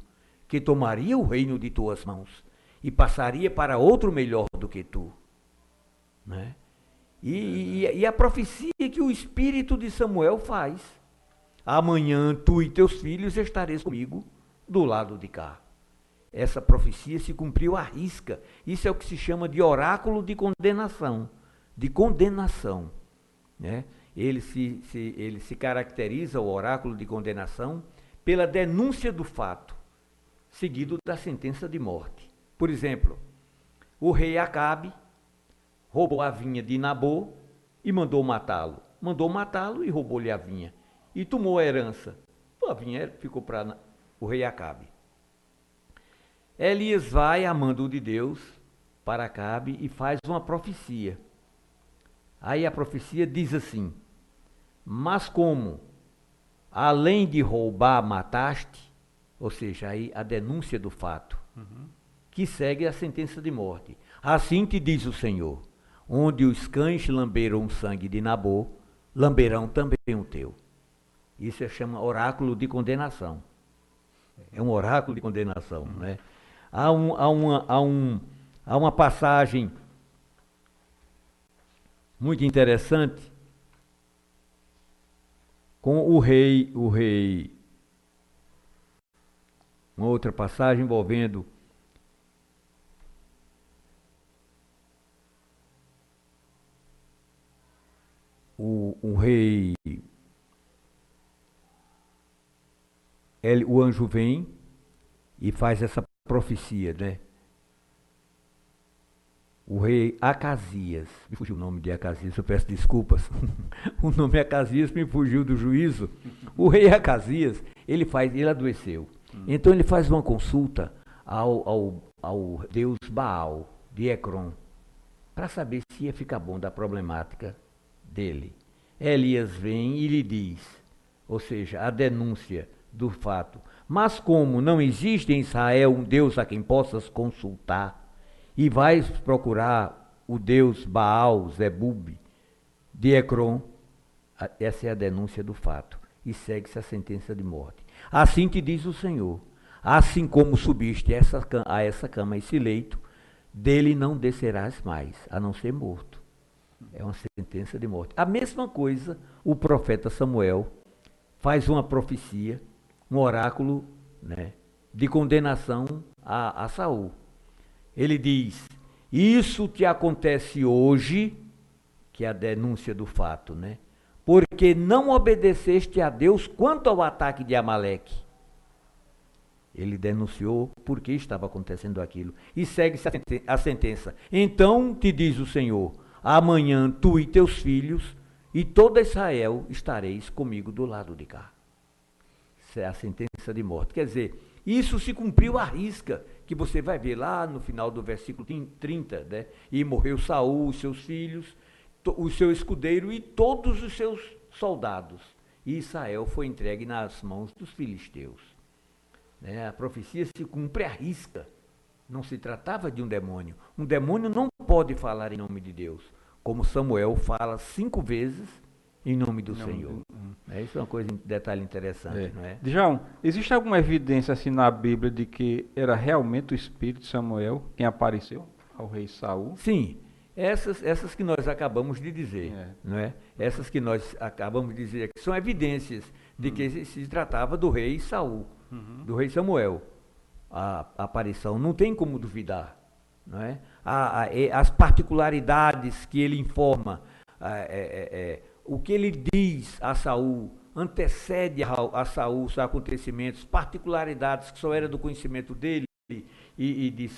[SPEAKER 5] que tomaria o reino de tuas mãos e passaria para outro melhor do que tu. Né? E a profecia que o Espírito de Samuel faz. Amanhã tu e teus filhos estareis comigo do lado de cá. Essa profecia se cumpriu à risca. Isso é o que se chama de oráculo de condenação. De condenação. Né? Ele se caracteriza, o oráculo de condenação, pela denúncia do fato, seguido da sentença de morte. Por exemplo, o rei Acabe roubou a vinha de Nabô e mandou matá-lo. Mandou matá-lo e roubou-lhe a vinha. E tomou a herança. A vinha ficou para o rei Acabe. Elias vai, a mando de Deus, para Acabe e faz uma profecia. Aí a profecia diz assim: mas como, além de roubar, mataste, ou seja, aí a denúncia do fato, que segue a sentença de morte. Assim te diz o Senhor: onde os cães lamberam o sangue de Nabô, lamberão também o teu. Isso se chama oráculo de condenação. É um oráculo de condenação, né? Há uma passagem muito interessante com o rei, uma outra passagem envolvendo o rei. O anjo vem e faz essa profecia, né? O rei Acasias, me fugiu o nome de Acasias, eu peço desculpas. O nome Acasias me fugiu do juízo. O rei Acasias, ele adoeceu. Então ele faz uma consulta ao deus Baal de Ecrom, para saber se ia ficar bom da problemática dele. Elias vem e lhe diz, ou seja, a denúncia do fato: mas como não existe em Israel um Deus a quem possas consultar, e vais procurar o Deus Baal, Zebub, de Ecrom, essa é a denúncia do fato, e segue-se a sentença de morte. Assim te diz o Senhor: assim como subiste a essa cama, esse leito, dele não descerás mais, a não ser morto. É uma sentença de morte. A mesma coisa, o profeta Samuel faz uma profecia, um oráculo, né, de condenação a Saul. Ele diz: isso te acontece hoje, que é a denúncia do fato, né? Porque não obedeceste a Deus quanto ao ataque de Amaleque. Ele denunciou por que estava acontecendo aquilo. E segue-se a sentença. Então te diz o Senhor: amanhã tu e teus filhos e todo Israel estareis comigo do lado de cá. Isso é a sentença de morte. Quer dizer, isso se cumpriu à risca, que você vai ver lá no final do versículo 30, né? E morreu Saul, os seus filhos, o seu escudeiro e todos os seus soldados. E Israel foi entregue nas mãos dos filisteus. Né? A profecia se cumpre à risca. Não se tratava de um demônio. Um demônio não pode falar em nome de Deus, como Samuel fala 5 vezes em nome do Senhor. Isso é uma coisa, detalhe interessante, não é?
[SPEAKER 4] Djalma, existe alguma evidência assim na Bíblia de que era realmente o Espírito de Samuel quem apareceu ao rei Saul?
[SPEAKER 5] Sim, essas que nós acabamos de dizer, não é? Essas que nós acabamos de dizer aqui são evidências de que se tratava do rei Saul, do rei Samuel. A aparição não tem como duvidar, não é? As particularidades que ele informa, o que ele diz a Saul, antecede a Saul os acontecimentos, particularidades que só era do conhecimento dele, e de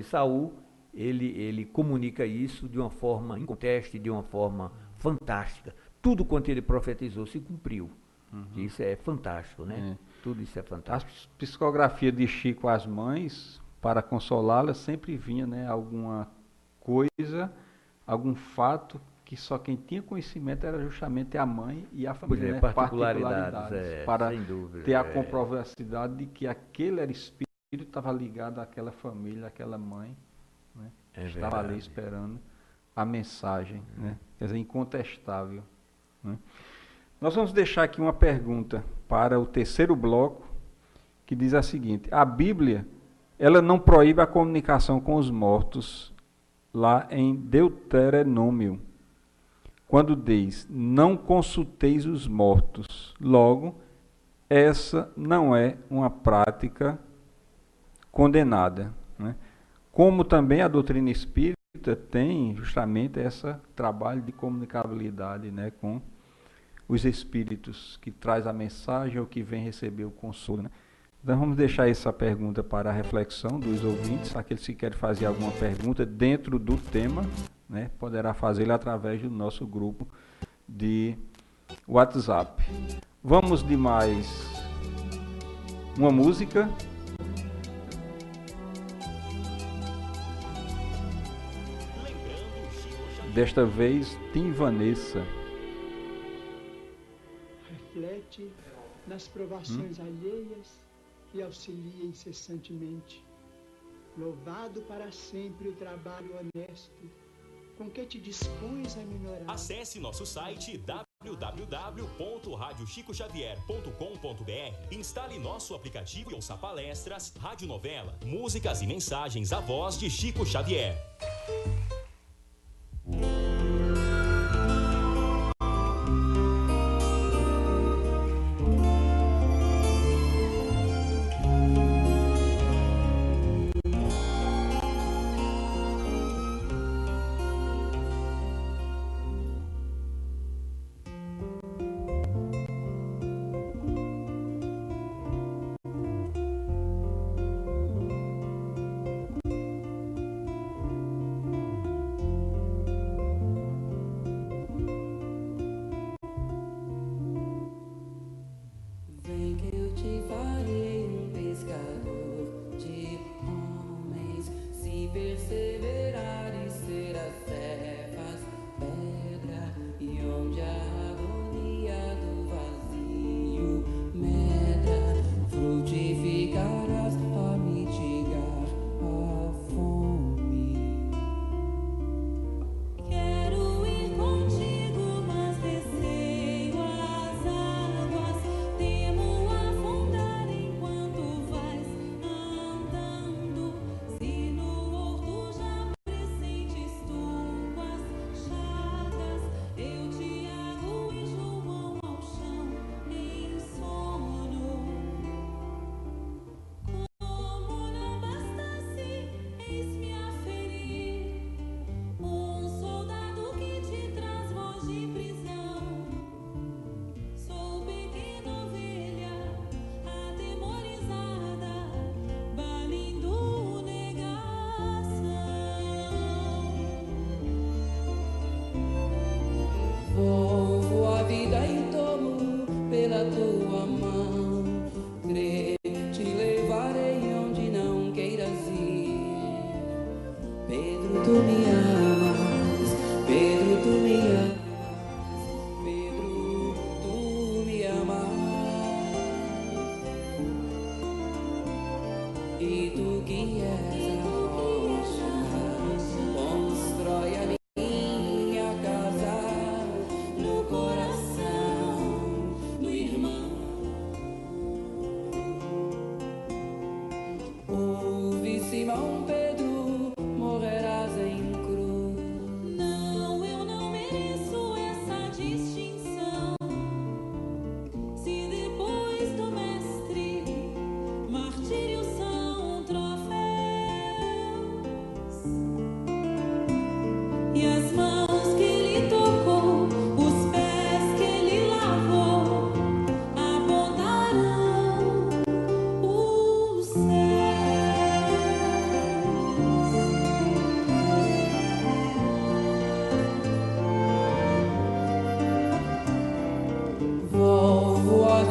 [SPEAKER 5] Saul, ele comunica isso de uma forma inconteste, de uma forma fantástica. Tudo quanto ele profetizou se cumpriu. Isso é fantástico, né? Tudo isso é fantástico.
[SPEAKER 4] A psicografia de Chico às mães, para consolá-las, sempre vinha, né, alguma coisa, algum fato que só quem tinha conhecimento era justamente a mãe e a família, né?
[SPEAKER 5] Particularidades,
[SPEAKER 4] para
[SPEAKER 5] sem dúvida,
[SPEAKER 4] ter a comprovacidade de que aquele era espírito estava ligado àquela família, àquela mãe, né? Estava ali esperando a mensagem, né? Quer dizer, incontestável, né? Nós vamos deixar aqui uma pergunta para o terceiro bloco, que diz a seguinte: a Bíblia, ela não proíbe a comunicação com os mortos, lá em Deuteronômio, quando diz, não consulteis os mortos. Logo, essa não é uma prática condenada, né? Como também a doutrina espírita tem justamente esse trabalho de comunicabilidade, né, com os espíritos que traz a mensagem ou que vem receber o consolo, né? Então vamos deixar essa pergunta para a reflexão dos ouvintes. Aqueles que querem fazer alguma pergunta dentro do tema, né, poderá fazê-la através do nosso grupo de WhatsApp. Vamos de mais uma música. Desta vez, Tim Vanessa.
[SPEAKER 1] Reflete nas provações alheias e auxilia incessantemente. Louvado para sempre o trabalho honesto, com que te dispões a minorar.
[SPEAKER 2] Acesse nosso site www.radiochicoxavier.com.br. Instale nosso aplicativo e ouça palestras, radionovela, músicas e mensagens à voz de Chico Xavier.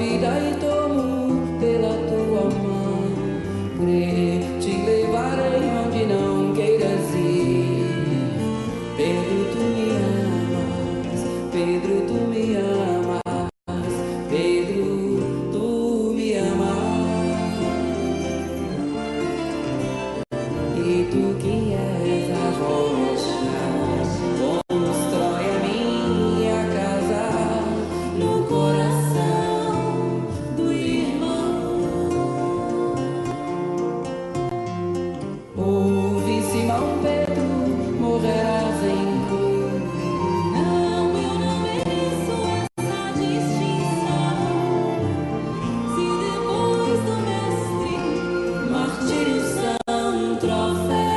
[SPEAKER 8] vida e tomo pela tua mão. Te levarei onde não queiras ir. Pedro, tu me amas. Pedro, tu me amas. Pedro, tu me amas. E tu que és a rocha, constrói a minha casa no coração do irmão. Ouve, Simão Pedro, morrerás em cruz. Não, eu não mereço essa distinção. Se depois do mestre, martírios são troféus.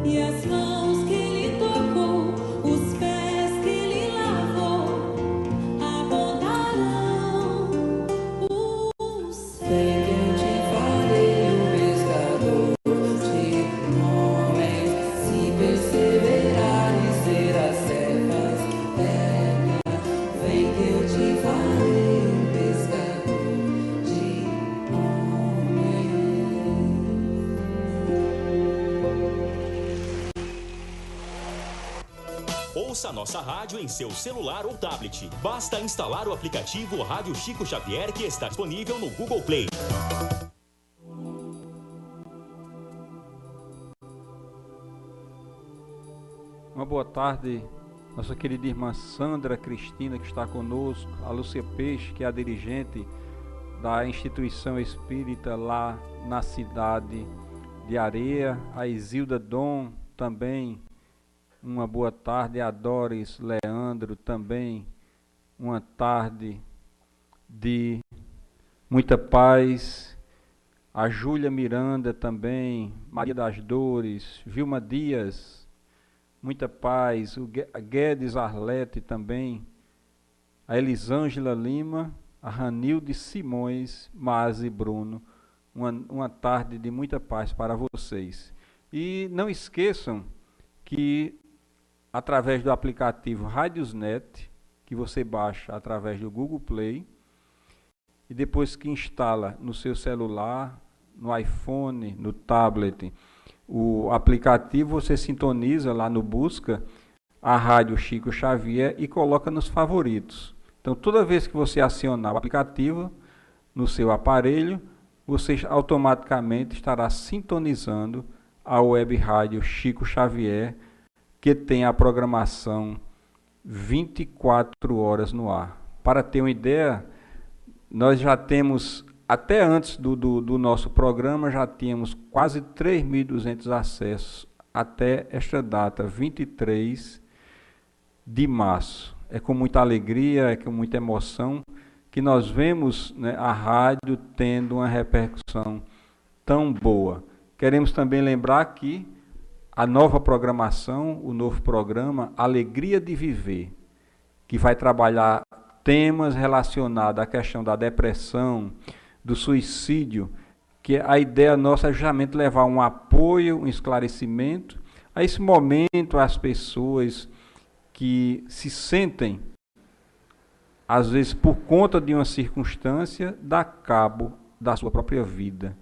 [SPEAKER 8] E as mãos que ele tocou, os pés que ele lavou, abordarão os céus. Eu te farei um pescador de homens, se perseverares, serás servas terra. Vem que eu te farei um pescador de homens.
[SPEAKER 2] Ouça a nossa rádio em seu celular ou tablet. Basta instalar o aplicativo Rádio Chico Xavier, que está disponível no Google Play.
[SPEAKER 4] Uma boa tarde, nossa querida irmã Sandra Cristina, que está conosco, a Lúcia Peixe, que é a dirigente da instituição espírita lá na cidade de Areia, a Isilda Dom também, uma boa tarde, a Doris Leandro também, uma tarde de muita paz, a Júlia Miranda também, Maria das Dores, Vilma Dias, muita paz, o Guedes Arlete também, a Elisângela Lima, a Ranilde Simões, Mazi Bruno, uma tarde de muita paz para vocês. E não esqueçam que através do aplicativo Radiosnet, que você baixa através do Google Play, e depois que instala no seu celular, no iPhone, no tablet, o aplicativo, você sintoniza lá no busca a Rádio Chico Xavier e coloca nos favoritos. Então, toda vez que você acionar o aplicativo no seu aparelho, você automaticamente estará sintonizando a web rádio Chico Xavier, que tem a programação 24 horas no ar. Para ter uma ideia, nós já temos, até antes do nosso programa, já tínhamos quase 3.200 acessos até esta data, 23 de março. É com muita alegria, é com muita emoção que nós vemos, né, a rádio tendo uma repercussão tão boa. Queremos também lembrar que a nova programação, o novo programa Alegria de Viver, que vai trabalhar temas relacionados à questão da depressão, do suicídio, que a ideia nossa é justamente levar um apoio, um esclarecimento a esse momento, às pessoas que se sentem, às vezes por conta de uma circunstância, dar cabo da sua própria vida.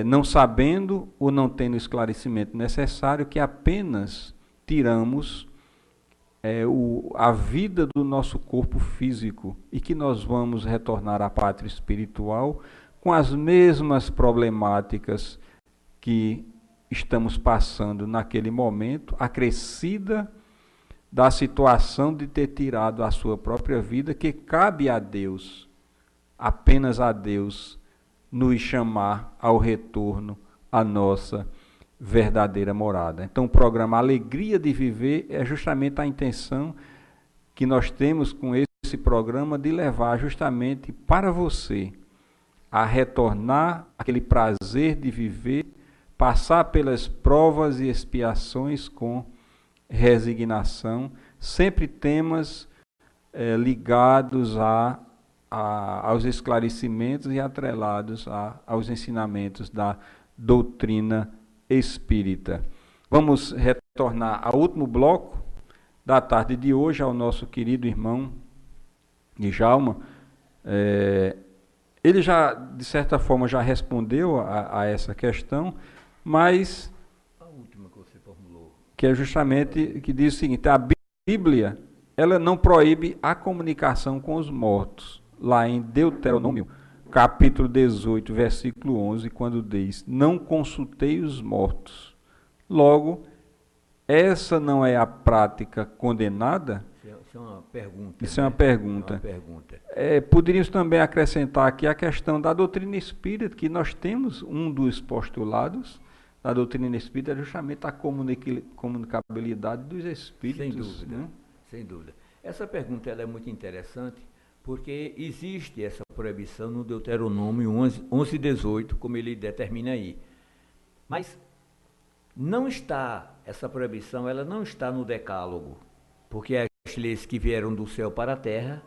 [SPEAKER 4] Não sabendo ou não tendo o esclarecimento necessário, que apenas tiramos a vida do nosso corpo físico e que nós vamos retornar à pátria espiritual com as mesmas problemáticas que estamos passando naquele momento, acrescida da situação de ter tirado a sua própria vida, que cabe a Deus, apenas a Deus, nos chamar ao retorno à nossa verdadeira morada. Então, o programa Alegria de Viver é justamente a intenção que nós temos com esse programa de levar justamente para você a retornar aquele prazer de viver, passar pelas provas e expiações com resignação, sempre temas ligados aos esclarecimentos e atrelados aos ensinamentos da doutrina espírita. Vamos retornar ao último bloco da tarde de hoje ao nosso querido irmão Djalma. Ele já, de certa forma, já respondeu a essa questão, mas
[SPEAKER 5] A última que você formulou.
[SPEAKER 4] que é justamente que diz o seguinte: a Bíblia, ela não proíbe a comunicação com os mortos. Lá em Deuteronômio, capítulo 18, versículo 11, quando diz: não consultei os mortos. Logo, essa não é a prática condenada?
[SPEAKER 5] Isso é uma pergunta.
[SPEAKER 4] Isso é uma pergunta.
[SPEAKER 5] É uma pergunta.
[SPEAKER 4] Poderíamos também acrescentar aqui a questão da doutrina espírita, que nós temos um dos postulados da doutrina espírita é justamente a comunicabilidade dos espíritos.
[SPEAKER 5] Sem dúvida,
[SPEAKER 4] né?
[SPEAKER 5] Sem dúvida. Essa pergunta ela é muito interessante, porque existe essa proibição no Deuteronômio 11:18, como ele determina aí. Mas não está, essa proibição ela não está no decálogo, porque as leis que vieram do céu para a terra,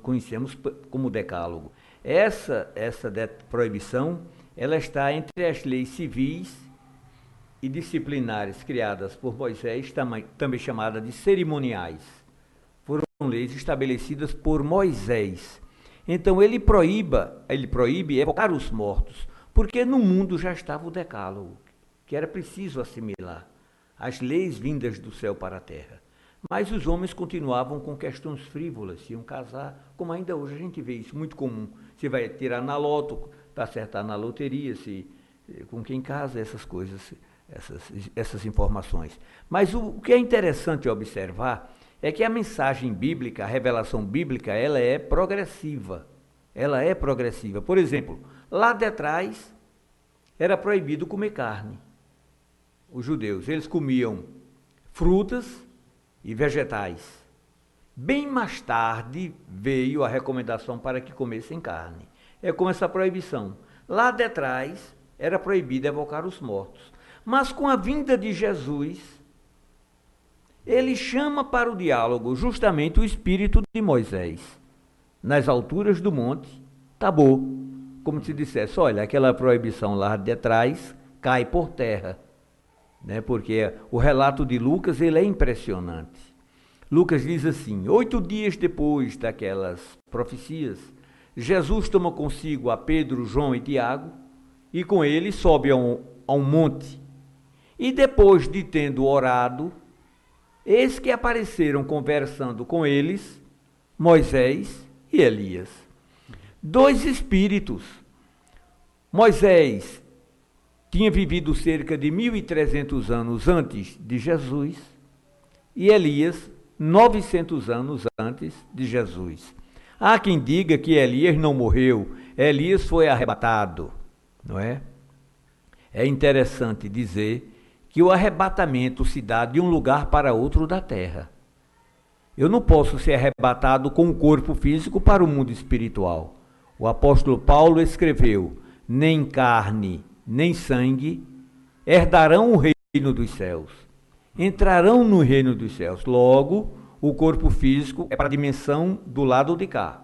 [SPEAKER 5] conhecemos como decálogo. Essa proibição, ela está entre as leis civis e disciplinares criadas por Moisés, também chamada de cerimoniais. Foram leis estabelecidas por Moisés. Então ele proíbe evocar os mortos, porque no mundo já estava o decálogo, que era preciso assimilar as leis vindas do céu para a terra. Mas os homens continuavam com questões frívolas, iam casar, como ainda hoje a gente vê isso, muito comum. Você vai tirar na loto, para acertar na loteria, com quem casa, essas coisas, essas informações. Mas o que é interessante observar é que a mensagem bíblica, a revelação bíblica, ela é progressiva. Ela é progressiva. Por exemplo, lá de trás era proibido comer carne. Os judeus, eles comiam frutas e vegetais. Bem mais tarde veio a recomendação para que comessem carne. É como essa proibição. Lá de trás era proibido evocar os mortos. Mas com a vinda de Jesus, ele chama para o diálogo justamente o espírito de Moisés. Nas alturas do monte Tabor, como se dissesse, olha, aquela proibição lá de trás cai por terra. Né? Porque o relato de Lucas ele é impressionante. Lucas diz assim: 8 dias depois daquelas profecias, Jesus toma consigo a Pedro, João e Tiago, e com ele sobe a um monte. E depois de tendo orado, eis que apareceram conversando com eles Moisés e Elias. 2 espíritos. Moisés tinha vivido cerca de 1.300 anos antes de Jesus e Elias 900 anos antes de Jesus. Há quem diga que Elias não morreu, Elias foi arrebatado, não é? É interessante dizer que o arrebatamento se dá de um lugar para outro da terra. Eu não posso ser arrebatado com o corpo físico para o mundo espiritual. O apóstolo Paulo escreveu: nem carne, nem sangue herdarão o reino dos céus. Entrarão no reino dos céus. Logo, o corpo físico é para a dimensão do lado de cá.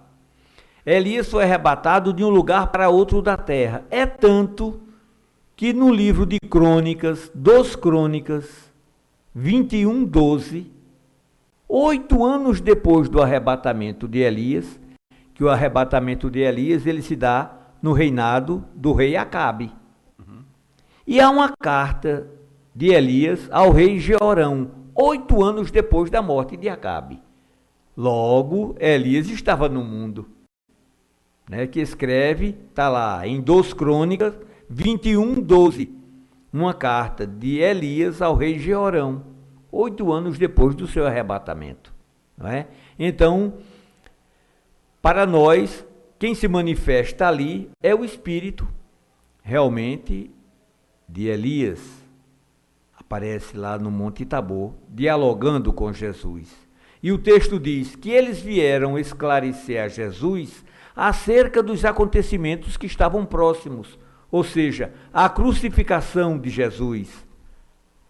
[SPEAKER 5] Elias foi arrebatado de um lugar para outro da terra. É tanto que no livro de Crônicas, 2 Crônicas, 21:12, 8 anos depois do arrebatamento de Elias, que o arrebatamento de Elias ele se dá no reinado do rei Acabe. E há uma carta de Elias ao rei Jeorão, 8 anos depois da morte de Acabe. Logo, Elias estava no mundo. Né, que escreve, está lá, em 2 Crônicas, 21:12, uma carta de Elias ao rei Jeorão, 8 anos depois do seu arrebatamento. Não é? Então, para nós, quem se manifesta ali é o espírito, realmente, de Elias. Aparece lá no Monte Tabor, dialogando com Jesus. E o texto diz que eles vieram esclarecer a Jesus acerca dos acontecimentos que estavam próximos, ou seja, a crucificação de Jesus.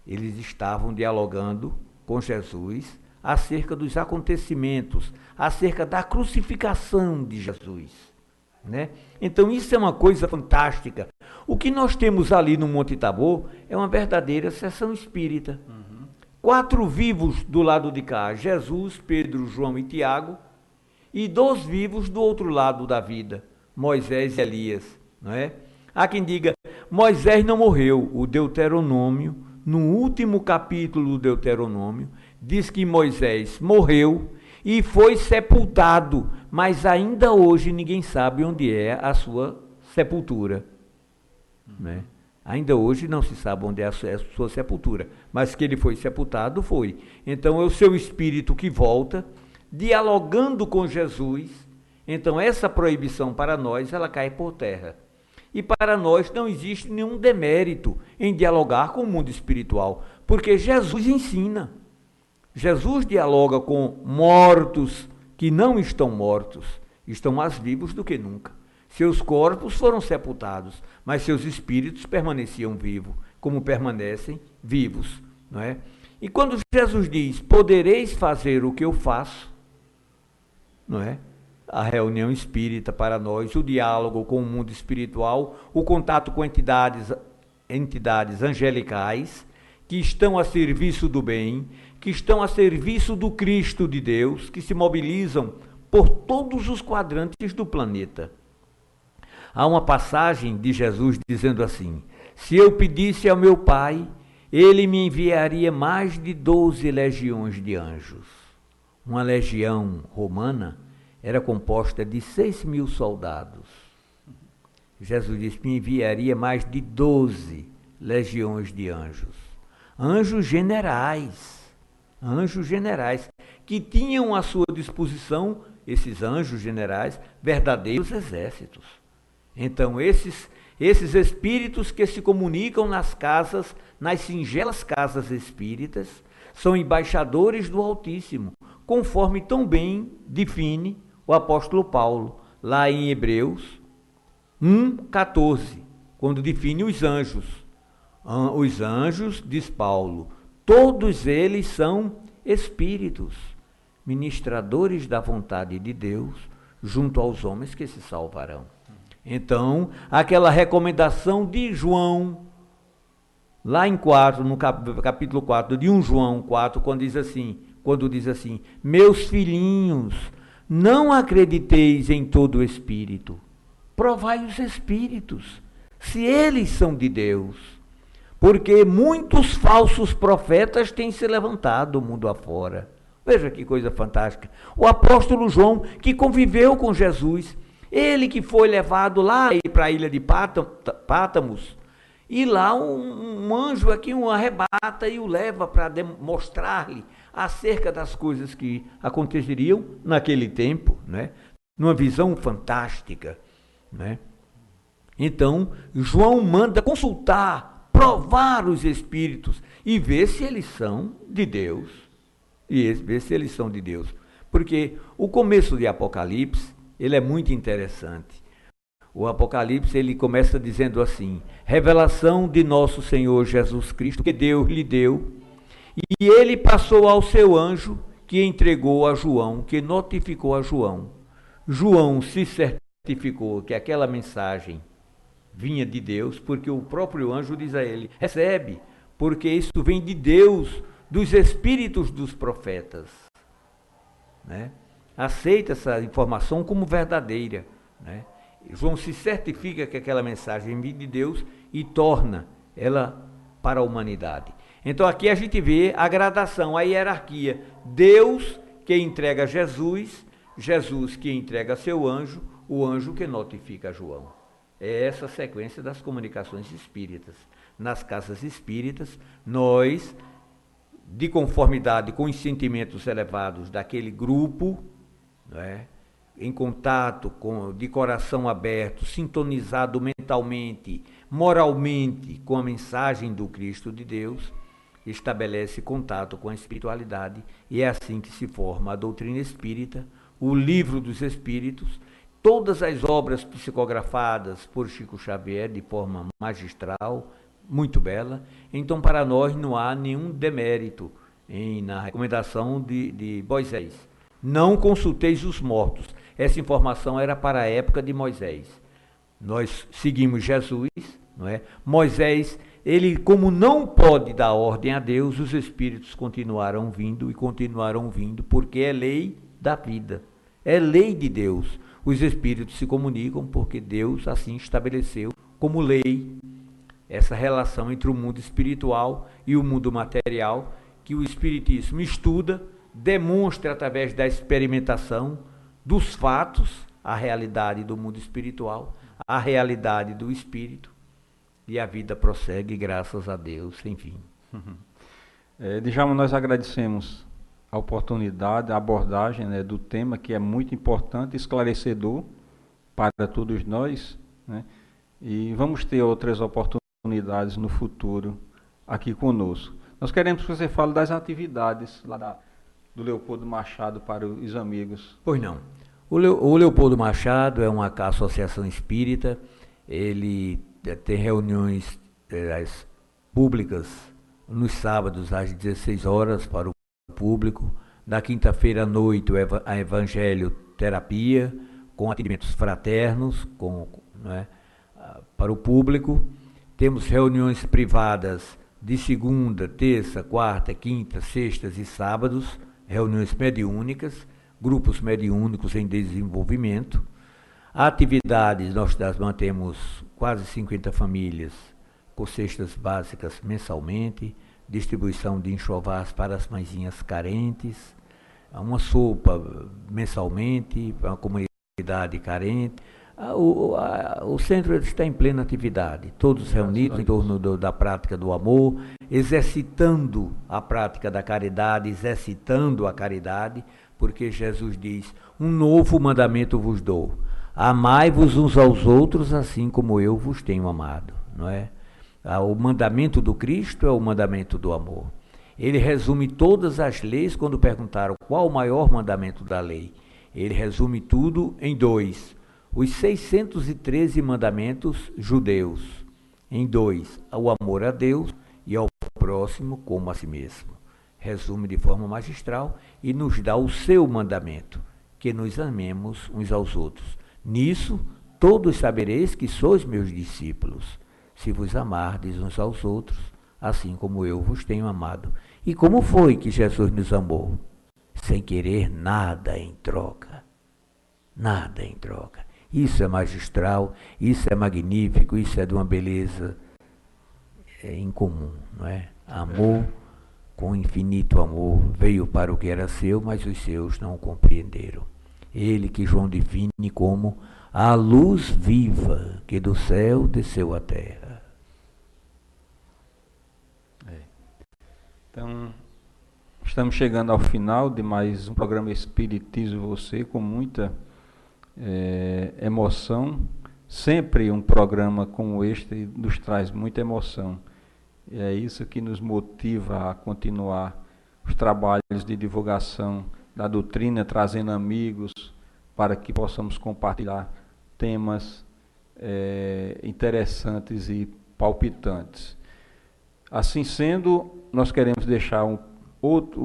[SPEAKER 5] Eles estavam dialogando com Jesus acerca dos acontecimentos, acerca da crucificação de Jesus. Né? Então isso é uma coisa fantástica. O que nós temos ali no Monte Tabor é uma verdadeira sessão espírita. 4 vivos do lado de cá, Jesus, Pedro, João e Tiago, e 2 vivos do outro lado da vida, Moisés e Elias, não é? Há quem diga, Moisés não morreu. O Deuteronômio, no último capítulo do Deuteronômio, diz que Moisés morreu e foi sepultado, mas ainda hoje ninguém sabe onde é a sua sepultura, né? Ainda hoje não se sabe onde é a sua sepultura, mas que ele foi sepultado, foi. Então é o seu espírito que volta, dialogando com Jesus. Então essa proibição para nós, ela cai por terra. E para nós não existe nenhum demérito em dialogar com o mundo espiritual, porque Jesus ensina. Jesus dialoga com mortos que não estão mortos, estão mais vivos do que nunca. Seus corpos foram sepultados, mas seus espíritos permaneciam vivos, como permanecem vivos, não é? E quando Jesus diz, podereis fazer o que eu faço, não é? A reunião espírita para nós, o diálogo com o mundo espiritual, o contato com entidades angelicais, que estão a serviço do bem, que estão a serviço do Cristo de Deus, que se mobilizam por todos os quadrantes do planeta. Há uma passagem de Jesus dizendo assim, se eu pedisse ao meu Pai, ele me enviaria mais de 12 legiões de anjos. Uma legião romana era composta de 6.000 soldados. Jesus disse, me enviaria mais de 12 legiões de anjos. Anjos generais, que tinham à sua disposição, esses anjos generais, verdadeiros exércitos. Então, esses espíritos que se comunicam nas casas, nas singelas casas espíritas, são embaixadores do Altíssimo, conforme tão bem define o apóstolo Paulo, lá em Hebreus 1,14, quando define os anjos. Os anjos, diz Paulo, todos eles são espíritos, ministradores da vontade de Deus, junto aos homens que se salvarão. Então, aquela recomendação de João, lá em 4, no capítulo 4, de 1 João 4, quando diz assim, meus filhinhos, não acrediteis em todo o espírito, provai os espíritos, se eles são de Deus, porque muitos falsos profetas têm se levantado do mundo afora. Veja que coisa fantástica. O apóstolo João, que conviveu com Jesus, ele que foi levado lá para a ilha de Pátamos, e lá um anjo aqui o arrebata e o leva para mostrar-lhe acerca das coisas que aconteceriam naquele tempo, né? Numa visão fantástica, né? Então, João manda consultar, provar os espíritos e ver se eles são de Deus. Porque o começo de Apocalipse, ele é muito interessante. O Apocalipse, ele começa dizendo assim, revelação de nosso Senhor Jesus Cristo, que Deus lhe deu, e ele passou ao seu anjo, que entregou a João, que notificou a João. João se certificou que aquela mensagem vinha de Deus, porque o próprio anjo diz a ele, recebe, porque isso vem de Deus, dos espíritos dos profetas, né? Aceita essa informação como verdadeira, né? João se certifica que aquela mensagem vem de Deus e torna ela para a humanidade. Então aqui a gente vê a gradação, a hierarquia. Deus que entrega Jesus, Jesus que entrega seu anjo, o anjo que notifica João. É essa a sequência das comunicações espíritas. Nas casas espíritas, nós, de conformidade com os sentimentos elevados daquele grupo, né, em contato, de coração aberto, sintonizado mentalmente, moralmente com a mensagem do Cristo de Deus, estabelece contato com a espiritualidade, e é assim que se forma a doutrina espírita, o livro dos espíritos, todas as obras psicografadas por Chico Xavier de forma magistral, muito bela. Então, para nós não há nenhum demérito na recomendação de Moisés. Não consulteis os mortos. Essa informação era para a época de Moisés. Nós seguimos Jesus, não é? Moisés, ele, como não pode dar ordem a Deus, os espíritos continuaram vindo e continuaram vindo, porque é lei da vida, é lei de Deus. Os espíritos se comunicam porque Deus assim estabeleceu como lei essa relação entre o mundo espiritual e o mundo material, que o espiritismo estuda, demonstra através da experimentação dos fatos a realidade do mundo espiritual, a realidade do espírito, e a vida prossegue, graças a Deus, enfim.
[SPEAKER 4] Djalma, nós agradecemos a oportunidade, a abordagem, né, do tema, que é muito importante, esclarecedor para todos nós, né, e vamos ter outras oportunidades no futuro aqui conosco. Nós queremos que você fale das atividades lá do Leopoldo Machado para os amigos.
[SPEAKER 5] Pois não. O Leopoldo Machado é uma associação espírita, ele tem reuniões públicas nos sábados às 16 horas para o público. Na quinta-feira à noite, a Evangelho Terapia, com atendimentos fraternos para o público. Temos reuniões privadas de segunda, terça, quarta, quinta, sextas e sábados, reuniões mediúnicas, grupos mediúnicos em desenvolvimento. Atividades, nós mantemos quase 50 famílias com cestas básicas mensalmente, distribuição de enxovais para as mãezinhas carentes, uma sopa mensalmente para uma comunidade carente. O centro está em plena atividade, todos reunidos em torno da prática do amor, exercitando a prática da caridade, exercitando a caridade, porque Jesus diz: um novo mandamento vos dou, amai-vos uns aos outros assim como eu vos tenho amado, não é? O mandamento do Cristo é o mandamento do amor. Ele resume todas as leis. Quando perguntaram qual o maior mandamento da lei, ele resume tudo em dois: os 613 mandamentos judeus, em dois: o amor a Deus e ao próximo como a si mesmo. Resume de forma magistral e nos dá o seu mandamento, que nos amemos uns aos outros. Nisso todos sabereis que sois meus discípulos, se vos amardes uns aos outros, assim como eu vos tenho amado. E como foi que Jesus nos amou? Sem querer nada em troca. Nada em troca. Isso é magistral, isso é magnífico, isso é de uma beleza incomum, não é? Amor, com infinito amor, veio para o que era seu, mas os seus não o compreenderam. Ele que João define como a luz viva que do céu desceu à terra.
[SPEAKER 4] Então, estamos chegando ao final de mais um programa Espiritismo Você, com muita emoção. Sempre um programa como este nos traz muita emoção. E é isso que nos motiva a continuar os trabalhos de divulgação da doutrina, trazendo amigos para que possamos compartilhar temas interessantes e palpitantes. Assim sendo, nós queremos deixar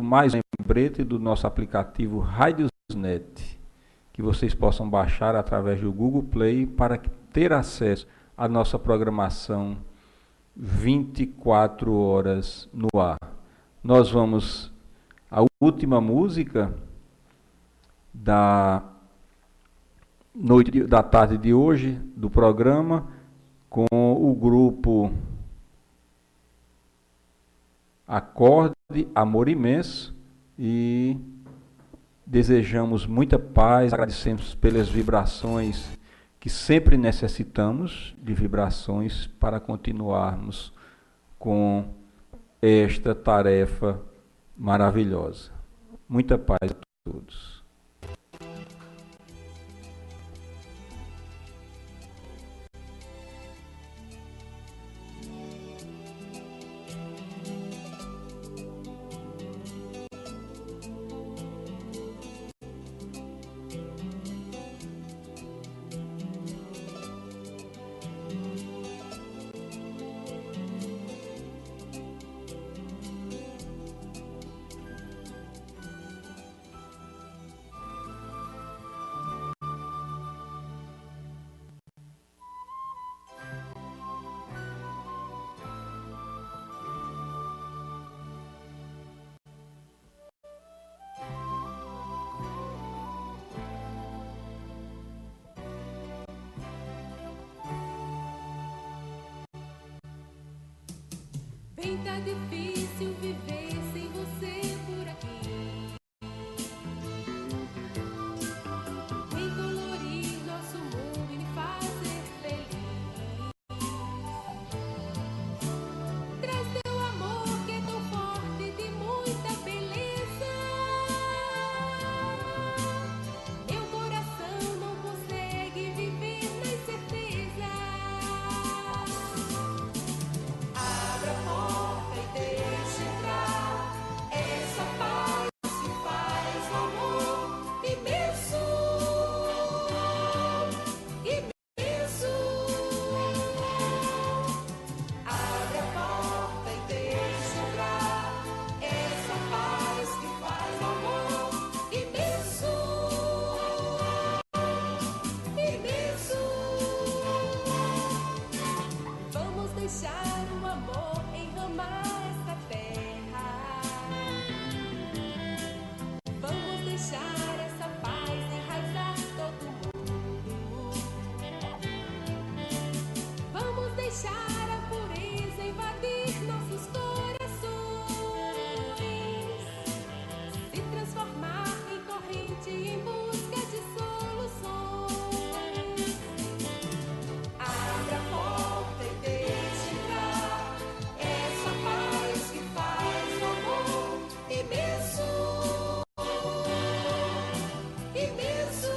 [SPEAKER 4] mais um lembrete do nosso aplicativo Radiosnet, que vocês possam baixar através do Google Play para ter acesso à nossa programação 24 horas no ar. Nós vamos à última música da tarde de hoje do programa, com o grupo Acorde Amor Imenso, e desejamos muita paz, agradecemos pelas vibrações que sempre necessitamos de vibrações para continuarmos com esta tarefa maravilhosa. Muita paz a todos.
[SPEAKER 8] Bem, tá difícil viver sem você por aqui. Vem colorir nosso mundo e me fazer feliz. Traz teu amor que é tão forte, de muita beleza. Meu coração não consegue viver na incerteza. Abra a porta e deixe entrar essa paz que faz o amor imenso, imenso. Abre a porta e deixe entrar essa paz que faz o amor imenso, imenso. Vamos deixar o amor enramar essa terra. Vamos deixar essa paz enraizar todo mundo. Vamos deixar a pureza invadir nossos corações, se transformar em corrente em busca de soluções. Abra a porta e deixe entrar essa paz que faz o amor imenso, imenso.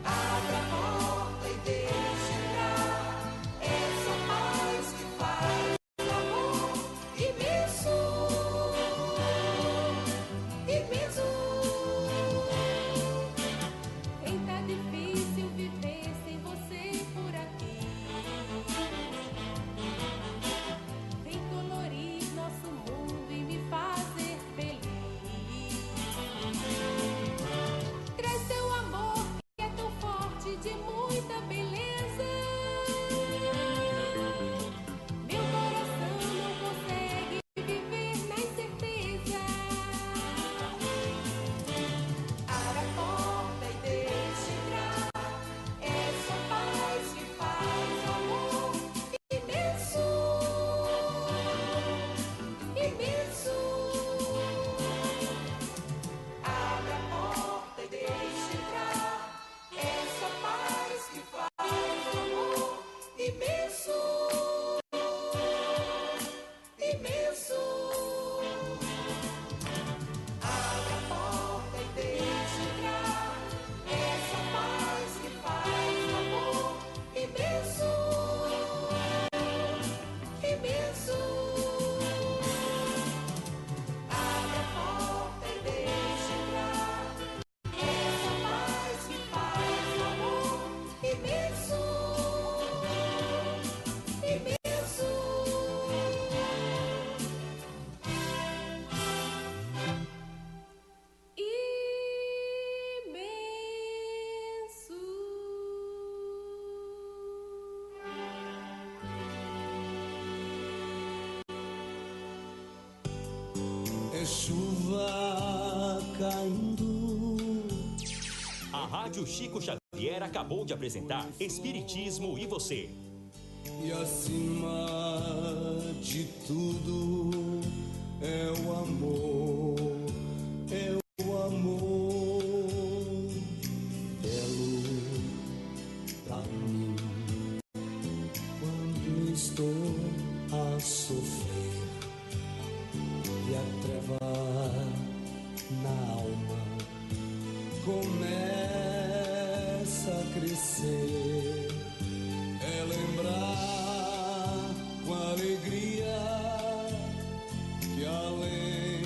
[SPEAKER 8] Abra a porta e deixe entrar essa paz que faz o amor imenso, imenso. Bem, tá difícil viver sem você por aqui. Vem colorir nosso mundo e me fazer feliz. Traz teu amor que é tão forte, de muita beleza. Meu coração não consegue viver na incerteza. Abra a porta e deixe entrar essa paz que faz o amor imenso, imenso. Abra a porta e deixe entrar essa paz que faz o amor imenso, imenso. Abra a porta e deixe entrar essa paz que faz o amor imenso, imenso. Abra a porta e deixe entrar essa paz que faz o amor imenso, imenso.
[SPEAKER 3] É chuva caindo.
[SPEAKER 2] A Rádio Chico Xavier acabou de apresentar Espiritismo e Você.
[SPEAKER 3] E acima de tudo é o amor, é o amor. Belo pra mim quando estou a sofrer e a treva na alma começa a crescer. É lembrar com alegria que além,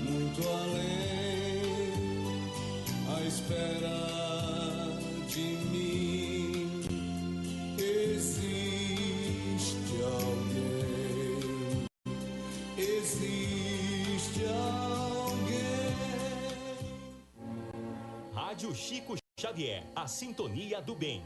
[SPEAKER 3] muito além, à espera de mim existe alguém, existe alguém.
[SPEAKER 2] Rádio Chico Xavier, a sintonia do bem.